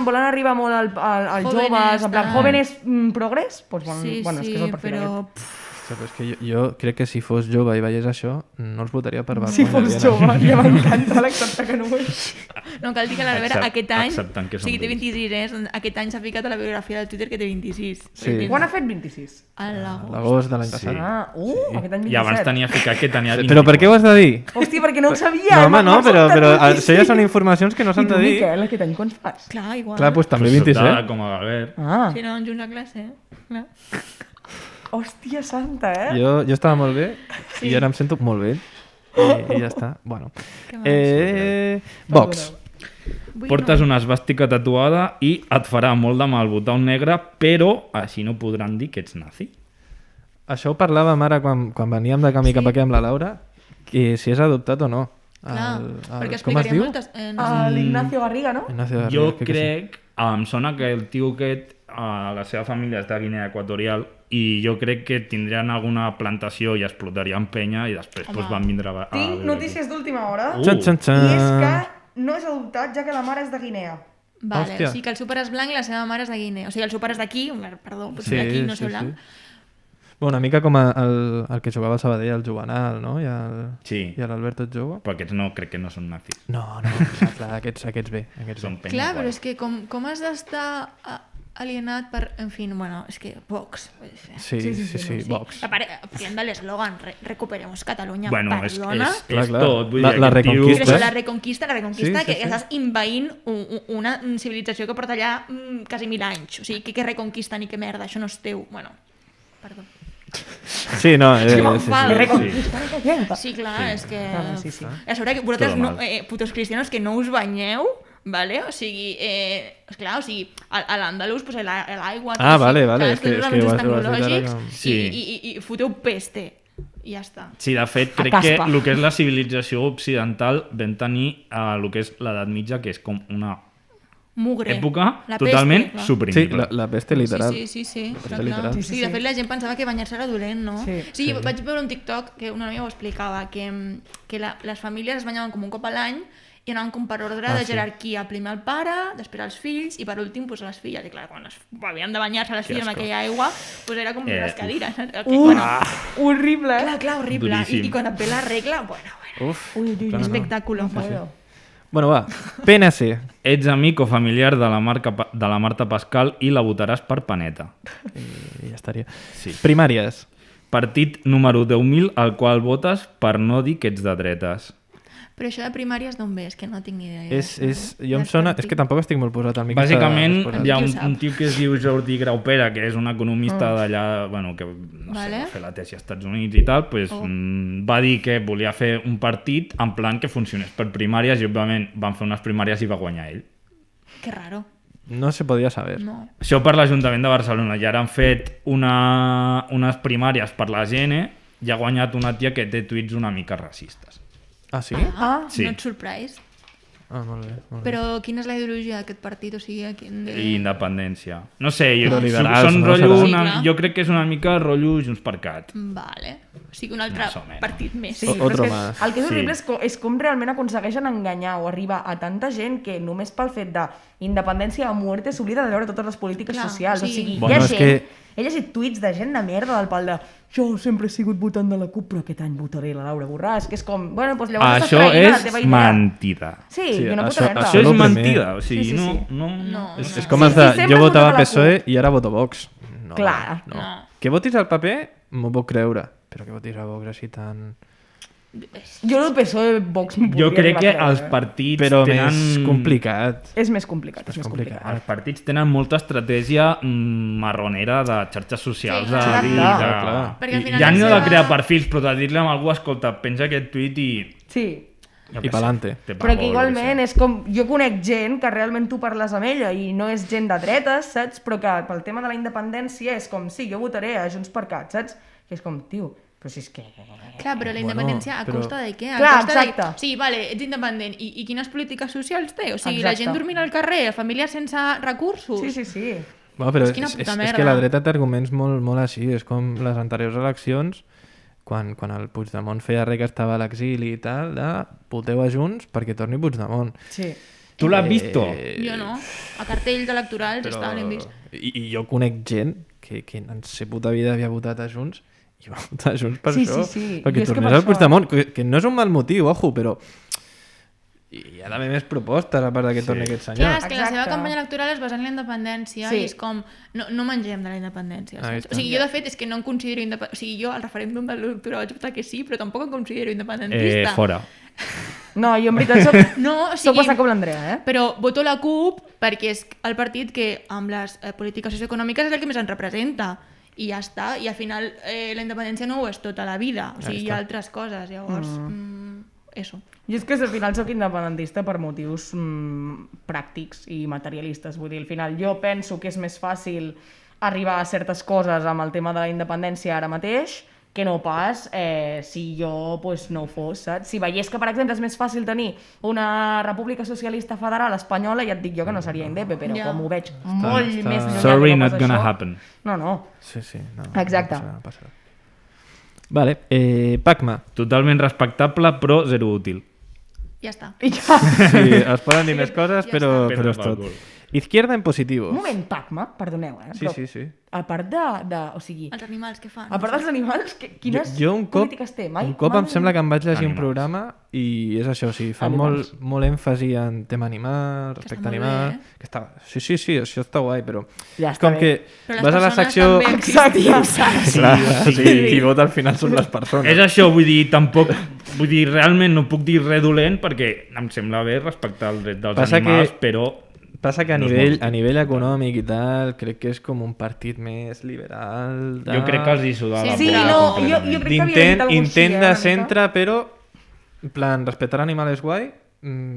Speaker 2: volen arribar molt als
Speaker 3: Jóvenes,
Speaker 2: joves, en plan,
Speaker 3: tal.
Speaker 2: jóvenes progrés, pues volen,
Speaker 3: Sí,
Speaker 2: bueno, és que és el perfil
Speaker 3: però...
Speaker 2: aquest.
Speaker 1: Hòstia, però és que jo crec que si fos jove i veiés això, no els votaria per vergonya.
Speaker 2: Si fos
Speaker 1: aliena.
Speaker 2: jove, ja m'encanta l'acceptar que no ho és.
Speaker 3: No, cal dir que l'Albert aquest any,
Speaker 4: acceptant que
Speaker 3: o sigui,
Speaker 4: són
Speaker 3: té
Speaker 4: vells.
Speaker 3: 26, doncs aquest any s'ha ficat a la biografia del Twitter que té 26.
Speaker 1: Sí.
Speaker 2: Quan ha fet 26?
Speaker 3: A l'agost.
Speaker 1: L'agost de l'any
Speaker 4: Sí.
Speaker 1: passat.
Speaker 2: Aquest any 27.
Speaker 4: I abans tenia ficat que tenia 20.
Speaker 1: Però per què ho has de dir?
Speaker 2: Hòstia, perquè no ho sabia.
Speaker 1: No, home, no,
Speaker 2: m'ha
Speaker 1: però
Speaker 2: sobtat
Speaker 1: això ja són
Speaker 2: moltíssim.
Speaker 1: informacions que no s'han
Speaker 2: I tu,
Speaker 1: de dir.
Speaker 2: Miquel, aquest any quants fas?
Speaker 3: Clar, igual.
Speaker 1: Clar, doncs també
Speaker 4: Pues
Speaker 1: 27.
Speaker 4: sobtada, com a Albert.
Speaker 2: Ah,
Speaker 3: Si no, junts a classe, clar.
Speaker 2: hòstia santa, eh?
Speaker 1: Jo estava molt bé i ara em sento molt bé. I ja està. Bueno.
Speaker 3: Que mal.
Speaker 1: Vox.
Speaker 3: Vull
Speaker 4: Portes una esvàstica tatuada i et farà molt de mal votar un negre, però així no podran dir que ets nazi.
Speaker 1: Això ho parlàvem ara quan veníem de camí cap aquí amb la Laura, que si és adoptat o no.
Speaker 3: Clar, perquè
Speaker 1: com es
Speaker 3: explicaria
Speaker 1: diu?
Speaker 3: moltes... no sé.
Speaker 2: L'Ignacio Garriga, no?
Speaker 1: Ignacio Garriga,
Speaker 4: Jo
Speaker 1: que sí.
Speaker 4: crec, em sona que el tio aquest la seva família és de Guinea Equatorial i jo crec que tindrien alguna plantació i explotarien penya i després pues, van vindre a
Speaker 2: Tinc
Speaker 4: viure
Speaker 2: notícies d'última hora.
Speaker 1: Xan, xan, xan.
Speaker 2: I és que no és adoptat, ja que la mare és de Guinea.
Speaker 3: Vale,
Speaker 1: Hòstia.
Speaker 3: o sigui que el seu pare és blanc i la seva mare és de Guinea. O sigui, el seu pare és d'aquí, perdó, potser d'aquí, no sé blanc.
Speaker 1: Bueno, una mica com el que jugava al Sabadell, el Juvenal, no?
Speaker 4: Sí.
Speaker 1: I l'Alberto et jove.
Speaker 4: Però aquests no, crec que no són nazis.
Speaker 1: No, clar, aquests bé.
Speaker 4: Són penya.
Speaker 3: Clar, però
Speaker 4: guai.
Speaker 3: és que com has d'estar alienat per... En fi, bueno, és que Vox...
Speaker 1: Sí, Vox.
Speaker 3: Parlant de l'eslògan, recuperemos Catalunya,
Speaker 4: Bueno,
Speaker 3: perdona.
Speaker 4: és
Speaker 1: Clar.
Speaker 4: tot. Vull dir,
Speaker 1: La
Speaker 4: aquest tio-
Speaker 1: Reconquista.
Speaker 3: Però això, la reconquista,
Speaker 1: Sí,
Speaker 3: que estàs invaint una civilització que porta allà quasi 1000 anys. O sigui, que reconquista ni que merda, això no és teu. Bueno, perdó.
Speaker 1: Sí, no,
Speaker 3: que m'enfado.
Speaker 2: Reconquista.
Speaker 3: Sí, clar, és que...
Speaker 2: Sí.
Speaker 3: A sobre que vosaltres,
Speaker 4: Todo mal.
Speaker 3: putos cristianos, que no us banyeu, vale? O sigui, esclar, o sigui, a l'Andalús, pues, l'aigua...
Speaker 1: Ah, vale,
Speaker 3: és
Speaker 1: és que
Speaker 3: uns
Speaker 1: ho has
Speaker 3: avenços
Speaker 1: dit ara
Speaker 3: tecnològics
Speaker 1: com-
Speaker 4: Sí.
Speaker 3: i foteu peste. I ja està.
Speaker 4: Sí, de fet, crec
Speaker 2: caspa.
Speaker 4: que el que és la civilització occidental vam tenir el que és l'edat mitja, que és com una
Speaker 3: Mugre.
Speaker 4: època
Speaker 3: La
Speaker 4: totalment
Speaker 3: peste, clar.
Speaker 1: Sí,
Speaker 4: suprimible.
Speaker 1: la peste literal.
Speaker 3: Sí, clar,
Speaker 1: literal.
Speaker 3: clar.
Speaker 2: Sí,
Speaker 3: Sí, de fet, la gent pensava que banyar-se era dolent, no?
Speaker 2: Sí.
Speaker 3: Vaig veure un TikTok que una amiga ho explicava, que les famílies es banyaven com un cop a l'any i anaven com per ordre de jerarquia. Primer el pare, després els fills i per últim pues, les filles. I clar, quan havien de banyar-se les filles amb
Speaker 4: asco.
Speaker 3: aquella aigua, pues era com les cadires.
Speaker 2: Horrible.
Speaker 3: Clar, horrible.
Speaker 4: Duríssim.
Speaker 3: I quan et ve la regla, bueno,
Speaker 1: Uf.
Speaker 3: espectaculo.
Speaker 1: Bueno, va, PNC.
Speaker 4: Ets amic o familiar de la Marta Pascal i la votaràs per Paneta.
Speaker 1: I ja estaria.
Speaker 4: Sí.
Speaker 1: Primàries.
Speaker 4: Partit número 10.000 al qual votes per no dir que ets de dretes.
Speaker 3: Però això de primàries d'on ve? És que no tinc ni idea.
Speaker 1: Jo em sona... És que tampoc estic molt posat al mica.
Speaker 4: Bàsicament, hi ha
Speaker 3: Qui ho
Speaker 4: un
Speaker 3: sap?
Speaker 4: tio que es diu Jordi Graupera, que és un economista d'allà, bueno, que no
Speaker 3: Vale.
Speaker 4: sé, va fer la tesi als Estats Units i tal, pues, va dir que volia fer un partit en plan que funcionés per primàries i, òbviament, van fer unes primàries i va guanyar ell.
Speaker 3: Que raro.
Speaker 1: No se podia saber.
Speaker 3: No.
Speaker 4: Això per l'Ajuntament de Barcelona. I ara han fet unes primàries per la GN i ha guanyat una tia que té tuits una mica racistes.
Speaker 1: Ah, sí?
Speaker 4: Sí.
Speaker 3: No et surprise.
Speaker 1: Ah, molt bé. Molt bé.
Speaker 3: Però quina és la ideologia d'aquest partit? O sigui,
Speaker 4: I independència. No sé,
Speaker 1: Però liberals,
Speaker 4: són
Speaker 1: no?
Speaker 4: rotllo
Speaker 3: Sí, clar.
Speaker 4: jo crec que és una mica rotllo Junts.cat.
Speaker 3: Vale. O sigui, un altre
Speaker 4: Més o menys.
Speaker 3: partit més.
Speaker 2: Sí,
Speaker 1: Otro
Speaker 2: però és
Speaker 1: más.
Speaker 2: que el que és
Speaker 4: Sí.
Speaker 2: horrible és com realment aconsegueixen enganyar o arribar a tanta gent que només pel fet d'independència o muerte s'oblida de veure totes les polítiques
Speaker 3: Clar,
Speaker 2: socials.
Speaker 3: sí.
Speaker 2: O sigui,
Speaker 1: Bueno,
Speaker 2: hi ha
Speaker 1: és
Speaker 2: gent...
Speaker 1: que-
Speaker 2: He llegit tuits de gent de merda del pal de jo sempre he sigut votant de la CUP però aquest any votaré la Laura Borràs, que és com, bueno, doncs llavors
Speaker 4: Això
Speaker 2: estàs traient la
Speaker 4: és
Speaker 2: teva idea.
Speaker 4: mentida.
Speaker 2: Sí,
Speaker 1: Sí,
Speaker 2: i una puta
Speaker 1: això-
Speaker 2: merda.
Speaker 4: Això és
Speaker 1: lo primer.
Speaker 4: mentida. O sigui,
Speaker 2: Sí, sí, sí.
Speaker 3: No.
Speaker 1: És com els
Speaker 2: Sí,
Speaker 1: de...
Speaker 2: sí, sempre
Speaker 1: Jo votava
Speaker 2: votat a la
Speaker 1: PSOE i ara voto Vox. No,
Speaker 2: Clar.
Speaker 1: no. Que votis al paper, m'ho puc creure. Però que votis a Vox així tan...
Speaker 2: Jo el PSOE Vox m'ho
Speaker 4: Jo
Speaker 2: podria
Speaker 4: crec que
Speaker 2: arribar a
Speaker 4: els
Speaker 2: creure.
Speaker 4: partits
Speaker 1: Però
Speaker 4: tenen...
Speaker 1: més complicat.
Speaker 2: És més complicat, és més
Speaker 1: complicat.
Speaker 2: complicat.
Speaker 4: Els partits tenen molta estratègia marronera de xarxes socials.
Speaker 3: Sí,
Speaker 4: de
Speaker 3: clar.
Speaker 4: dir
Speaker 1: Clar,
Speaker 4: que-
Speaker 1: clar.
Speaker 3: Perquè al final
Speaker 4: ja
Speaker 3: la
Speaker 4: ni de
Speaker 3: seva-
Speaker 4: crear perfils, però de dir-li a algú, escolta, penja aquest tuit i...
Speaker 2: Sí,
Speaker 4: jo
Speaker 1: I
Speaker 4: què
Speaker 1: pa'lante.
Speaker 4: sé, té
Speaker 2: però
Speaker 4: pavor,
Speaker 2: que igualment
Speaker 4: jo què
Speaker 2: és com... Jo conec gent que realment tu parles amb ella i no és gent de dretes, saps? Però que pel tema de la independència és com, sí, jo votaré a JxCat, saps? Que és com, tio, però si és que...
Speaker 3: Clar, però la independència a
Speaker 1: però-
Speaker 3: costa de què? A
Speaker 2: Clar,
Speaker 3: costa
Speaker 2: exacte.
Speaker 3: Sí, vale, ets independent. I quines polítiques socials té? O sigui, la
Speaker 2: Exacte.
Speaker 3: gent dormint al carrer, famílies sense recursos.
Speaker 2: Sí, sí, sí.
Speaker 1: Bueno, però
Speaker 3: És quina puta
Speaker 1: és
Speaker 3: merda.
Speaker 1: que la dreta té arguments molt així. És com les anteriors eleccions, quan el Puigdemont feia res que estava a l'exili i tal, de voteu a Junts perquè torni Puigdemont.
Speaker 2: Sí.
Speaker 4: Tu l'has vist?
Speaker 3: Jo no. A cartells electorals està, l'hem vist.
Speaker 1: I jo conec gent que en sa puta vida havia votat a Junts i va votar a Junts per
Speaker 2: Sí,
Speaker 1: això.
Speaker 2: sí, sí.
Speaker 1: Perquè
Speaker 2: I és que
Speaker 1: tornés
Speaker 2: per
Speaker 1: al
Speaker 2: això-
Speaker 1: Puigdemont, que no és un mal motiu, ojo, però... I hi ha d'haver més propostes a part de que torni aquest
Speaker 3: Clar,
Speaker 1: senyor.
Speaker 3: és que la seva
Speaker 2: Exacte.
Speaker 3: campanya electoral es basa en la independència
Speaker 2: Sí.
Speaker 3: i és com, no mengem de la independència.
Speaker 1: Ahí
Speaker 3: Saps?
Speaker 1: està.
Speaker 3: O sigui, jo de fet és que no em considero independent. O sigui, jo al referèndum de l'octubre vaig votar que sí, però tampoc em considero independentista.
Speaker 4: Fora.
Speaker 2: No, jo en veritat soc,
Speaker 3: No, o
Speaker 2: soc
Speaker 3: sigui,
Speaker 2: bastant com l'Andrea, eh?
Speaker 3: però voto la CUP perquè és el partit que amb les polítiques socioeconòmiques és el que més ens representa. I ja està. I al final la independència no ho és tota la vida. O sigui, hi ha altres coses. Llavors, eso.
Speaker 2: Jo és que al final sóc independentista per motius pràctics i materialistes. Vull dir, al final jo penso que és més fàcil arribar a certes coses amb el tema de la independència ara mateix que no pas si jo pues, no ho fos, saps? Si veiés que, per exemple, és més fàcil tenir una república socialista federal espanyola, ja et dic jo que no seria indepe, però
Speaker 3: Ja.
Speaker 2: com ho veig molt més llunyà
Speaker 4: Sorry,
Speaker 2: que no
Speaker 4: not
Speaker 2: pas
Speaker 4: gonna
Speaker 2: això...
Speaker 4: happen.
Speaker 2: No.
Speaker 1: Sí, no.
Speaker 2: Exacte.
Speaker 1: No passarà. Vale, Pacma.
Speaker 4: Totalment respectable, però zero útil.
Speaker 3: Ja està.
Speaker 2: I ja...
Speaker 1: Sí, es poden dir més coses,
Speaker 3: ja
Speaker 1: però
Speaker 4: està.
Speaker 1: és tot. Izquierda en positivo.
Speaker 2: Un moment, Pacma, perdoneu,
Speaker 1: Sí, sí.
Speaker 2: A part de... O sigui,
Speaker 3: Els animals, què fan?
Speaker 2: a part dels animals, quines
Speaker 1: Jo un cop,
Speaker 2: polítiques té? Mai,
Speaker 1: un cop em
Speaker 2: mai-
Speaker 1: sembla que em vaig llegir un
Speaker 4: Animals.
Speaker 1: programa i és això, o sigui, fa
Speaker 2: Animals.
Speaker 1: molt èmfasi en tema animal, respecte
Speaker 3: molt
Speaker 1: animal...
Speaker 3: bé,
Speaker 1: Que està... Sí, això està guai, però
Speaker 2: Ja
Speaker 1: és
Speaker 2: està
Speaker 1: com
Speaker 2: bé.
Speaker 1: que
Speaker 3: Però les
Speaker 1: vas a la
Speaker 3: persones
Speaker 1: secció...
Speaker 3: també existim, saps?
Speaker 1: Clar, sí, qui vota al final són les persones.
Speaker 4: És això, vull dir, tampoc... Vull dir, realment no puc dir res dolent perquè em sembla bé respectar el dret dels
Speaker 1: Passa
Speaker 4: animals,
Speaker 1: que-
Speaker 4: però...
Speaker 1: Passa que a
Speaker 4: No és
Speaker 1: nivell,
Speaker 4: molt
Speaker 1: a nivell econòmic i tal, crec que és com un partit més liberal...
Speaker 4: Jo crec que els hi suda la
Speaker 2: Sí,
Speaker 4: polla
Speaker 2: no,
Speaker 4: completament.
Speaker 2: jo crec que havia dit
Speaker 1: Intent,
Speaker 2: algú
Speaker 1: intent
Speaker 2: així,
Speaker 1: de
Speaker 2: una
Speaker 1: centre, però en plan, respetar l'animal és guai.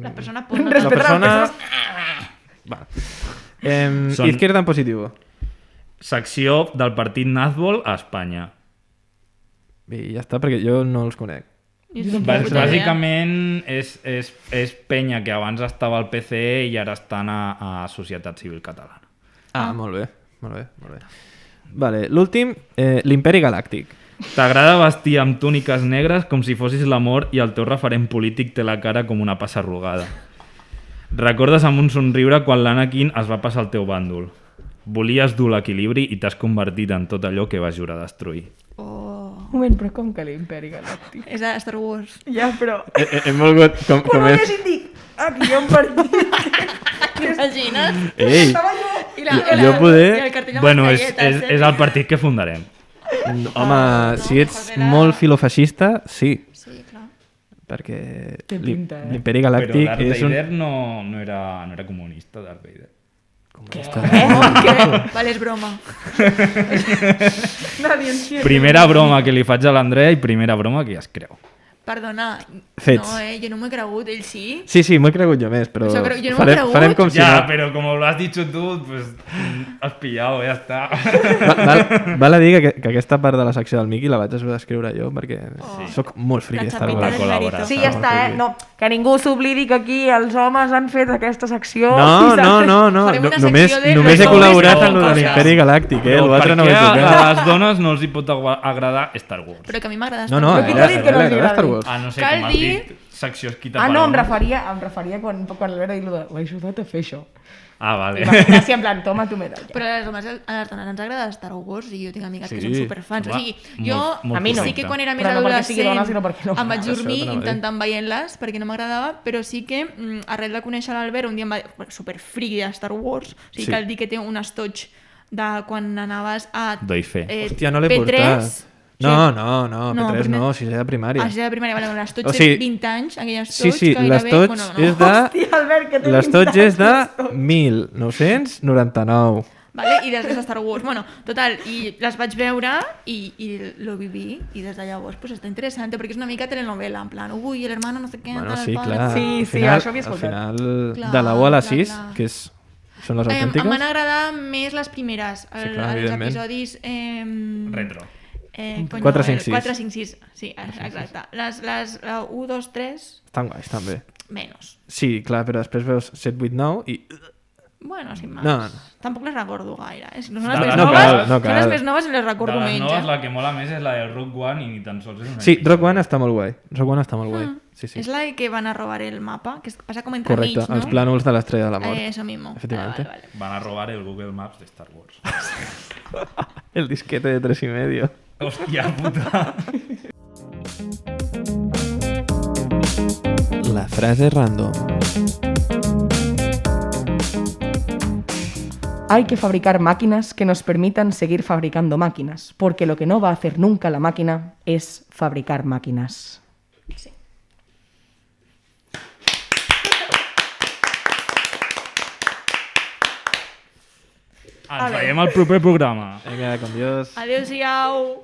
Speaker 3: La persona pot no
Speaker 1: La
Speaker 2: Respectar
Speaker 1: persona...
Speaker 2: les
Speaker 1: Va.
Speaker 4: Són-
Speaker 1: Izquierda en positivo.
Speaker 4: Secció del partit Nazbol a Espanya.
Speaker 1: I ja està, perquè jo no els conec.
Speaker 4: Bàsicament és penya que abans estava al PCE i ara estan a Societat Civil Catalana.
Speaker 1: Molt bé. Vale, l'últim, l'Imperi Galàctic.
Speaker 4: T'agrada vestir amb túniques negres com si fossis l'amor i el teu referent polític té la cara com una passa arrugada. Recordes amb un somriure quan l'Anakin es va passar al teu bàndol. Volies dur l'equilibri i t'has convertit en tot allò que vas jurar destruir.
Speaker 3: Oh,
Speaker 2: Un moment, però com que l'Imperi Galàctic?
Speaker 3: és de Star Wars.
Speaker 2: Ja, però...
Speaker 1: Hem volgut... Com
Speaker 2: Quan ho
Speaker 1: és...
Speaker 2: haguessin dit, aquí hi ha un partit...
Speaker 3: T'imagines?
Speaker 1: Ei,
Speaker 2: Estava jo...
Speaker 1: jo poder...
Speaker 3: I el cartell amb
Speaker 4: Bueno, és
Speaker 3: estrelletes,
Speaker 4: és el partit que fundarem.
Speaker 1: home, si ets
Speaker 3: joder,
Speaker 1: molt filofeixista, sí,
Speaker 3: Sí, clar.
Speaker 1: perquè
Speaker 2: Té pinta,
Speaker 1: l'Imperi
Speaker 4: Però
Speaker 1: Galàctic
Speaker 4: Darth
Speaker 1: és un...
Speaker 4: Vader no era comunista, Darth Vader.
Speaker 3: Vale, és broma.
Speaker 2: Nadie entiende.
Speaker 4: Primera broma que li faig a l'Andrea i primera broma que ja es creu.
Speaker 3: Perdona.
Speaker 1: Fets.
Speaker 3: No, jo no m'ho he cregut, ell sí.
Speaker 1: Sí, m'ho he cregut jo més, però
Speaker 3: Això crec- jo no m'ho he cregut.
Speaker 1: farem com si
Speaker 4: Ya,
Speaker 1: no...
Speaker 4: pero como lo has dicho tú, pues has pillado, ya está.
Speaker 1: Val a dir que aquesta part de la secció del Miqui la vaig d'escriure jo, perquè sóc molt friqui
Speaker 3: La
Speaker 1: de Star
Speaker 3: xapita
Speaker 1: Wars.
Speaker 3: del
Speaker 4: col·laborar.
Speaker 3: mérito.
Speaker 2: Sí, ja està, No, que ningú s'oblidi que aquí els homes han fet aquesta secció.
Speaker 1: No,
Speaker 2: i s'han fet-
Speaker 1: no,
Speaker 3: Farem una
Speaker 1: només
Speaker 3: secció de
Speaker 1: he
Speaker 3: los
Speaker 1: col·laborat
Speaker 3: homes
Speaker 1: en lo de
Speaker 3: con
Speaker 1: l'Imperi
Speaker 3: coses.
Speaker 1: Galàctic,
Speaker 4: Però
Speaker 1: l'altre no ho he
Speaker 4: per què
Speaker 1: tocat.
Speaker 4: a les dones no els hi pot agradar Star Wars?
Speaker 3: Però que a mi m'agrada
Speaker 1: No,
Speaker 3: Star
Speaker 1: no,
Speaker 3: Wars.
Speaker 1: a
Speaker 2: qui
Speaker 1: ella
Speaker 2: t'ha dit que no
Speaker 1: li
Speaker 2: els
Speaker 1: agrada Star
Speaker 2: agradi?
Speaker 1: Wars.
Speaker 4: Ah, no sé,
Speaker 3: Cal
Speaker 4: com has
Speaker 3: dir-
Speaker 4: dit, secció esquita
Speaker 2: Ah, no, em
Speaker 4: per
Speaker 2: referia quan l'Albert ha dit l'he ajudat a fer això.
Speaker 4: Ah, vale.
Speaker 2: I va quedar així en plan, toma tu medalla.
Speaker 3: Però a les dones ens agrada Star Wars i jo tinc amigues que
Speaker 1: Sí.
Speaker 3: són superfans. O
Speaker 4: Home,
Speaker 3: sigui, jo
Speaker 4: molt
Speaker 2: A mi no.
Speaker 3: sí que quan era més
Speaker 2: Però no perquè sigui
Speaker 3: adolescent
Speaker 2: dona, sinó perquè no
Speaker 3: em vaig
Speaker 1: m'agrada.
Speaker 3: dormir
Speaker 1: Això t'anava a dir.
Speaker 3: intentant veient-les perquè no m'agradava, però sí que arrel de conèixer l'Albert un dia em va dir, superfriki de Star Wars, o sigui,
Speaker 1: Sí.
Speaker 3: cal dir que té un estoig de quan anaves a
Speaker 4: Doy fe.
Speaker 1: Hòstia, no l'he
Speaker 3: P3,
Speaker 1: portat. No, P3
Speaker 3: primer-
Speaker 1: no, sisè de primària.
Speaker 3: a de primària, vale, l'estoig
Speaker 1: O sigui,
Speaker 3: té 20 anys, aquell
Speaker 1: Sí,
Speaker 3: estoig
Speaker 1: sí,
Speaker 3: que gairebé...
Speaker 1: l'estoig
Speaker 3: no.
Speaker 1: és de...
Speaker 2: Hòstia, Albert, que té
Speaker 1: L'estoig
Speaker 2: 20
Speaker 1: és de
Speaker 2: anys,
Speaker 1: 1999.
Speaker 3: Vale? I després de Star Wars. Bueno, total, i les vaig veure i lo viví, i des de llavors pues, està interessant, perquè és una mica telenovela, en plan, ui, el hermano no sé què,
Speaker 1: Bueno,
Speaker 3: tal,
Speaker 1: sí,
Speaker 3: el padre...
Speaker 1: clar.
Speaker 2: Sí,
Speaker 1: al
Speaker 2: sí,
Speaker 1: final,
Speaker 2: això ho havia
Speaker 1: al
Speaker 2: escoltat.
Speaker 1: final
Speaker 3: Clar,
Speaker 1: de la 1 a la
Speaker 3: clar,
Speaker 1: 6,
Speaker 3: clar.
Speaker 1: que són les
Speaker 3: Em
Speaker 1: autèntiques.
Speaker 3: van agradar més les primeres,
Speaker 1: Sí, clar,
Speaker 3: els
Speaker 1: evidentment.
Speaker 3: episodis...
Speaker 4: Retro.
Speaker 1: 4, 5, 6.
Speaker 3: 4, 5, 6, sí, exacte. Les 1, 2, 3,
Speaker 1: Estan guais, també.
Speaker 3: menos.
Speaker 1: Sí, clar, però després veus 7, 8, 9 i...
Speaker 3: Bueno, sin más.
Speaker 1: No.
Speaker 3: Tampoc les recordo gaire. Són
Speaker 4: No
Speaker 3: les més
Speaker 4: cal,
Speaker 3: noves,
Speaker 1: no
Speaker 3: són
Speaker 1: cal.
Speaker 3: les més noves i les
Speaker 4: De
Speaker 3: recordo
Speaker 4: les
Speaker 3: menys.
Speaker 4: noves, la que mola més és la de Rogue One i ni tan sols és una...
Speaker 1: Sí, Rogue One està molt guai. Rogue One està molt guai. Sí, sí.
Speaker 3: És la que van a robar el mapa, que passa com entre
Speaker 1: Correcte,
Speaker 3: mig, no?
Speaker 1: els plànols de l'estrella de la mort.
Speaker 3: Eso mismo.
Speaker 1: Efectivamente.
Speaker 3: Vale.
Speaker 4: Van a robar el Google Maps de Star Wars.
Speaker 1: El disquete de 3,5.
Speaker 4: Hòstia puta.
Speaker 1: La frase random.
Speaker 2: Hay que fabricar máquinas que nos permitan seguir fabricando máquinas, porque lo que no va a hacer nunca la máquina es fabricar máquinas.
Speaker 4: Ens veiem al proper programa.
Speaker 1: Vinga, con Dios.
Speaker 3: Adéu-siau.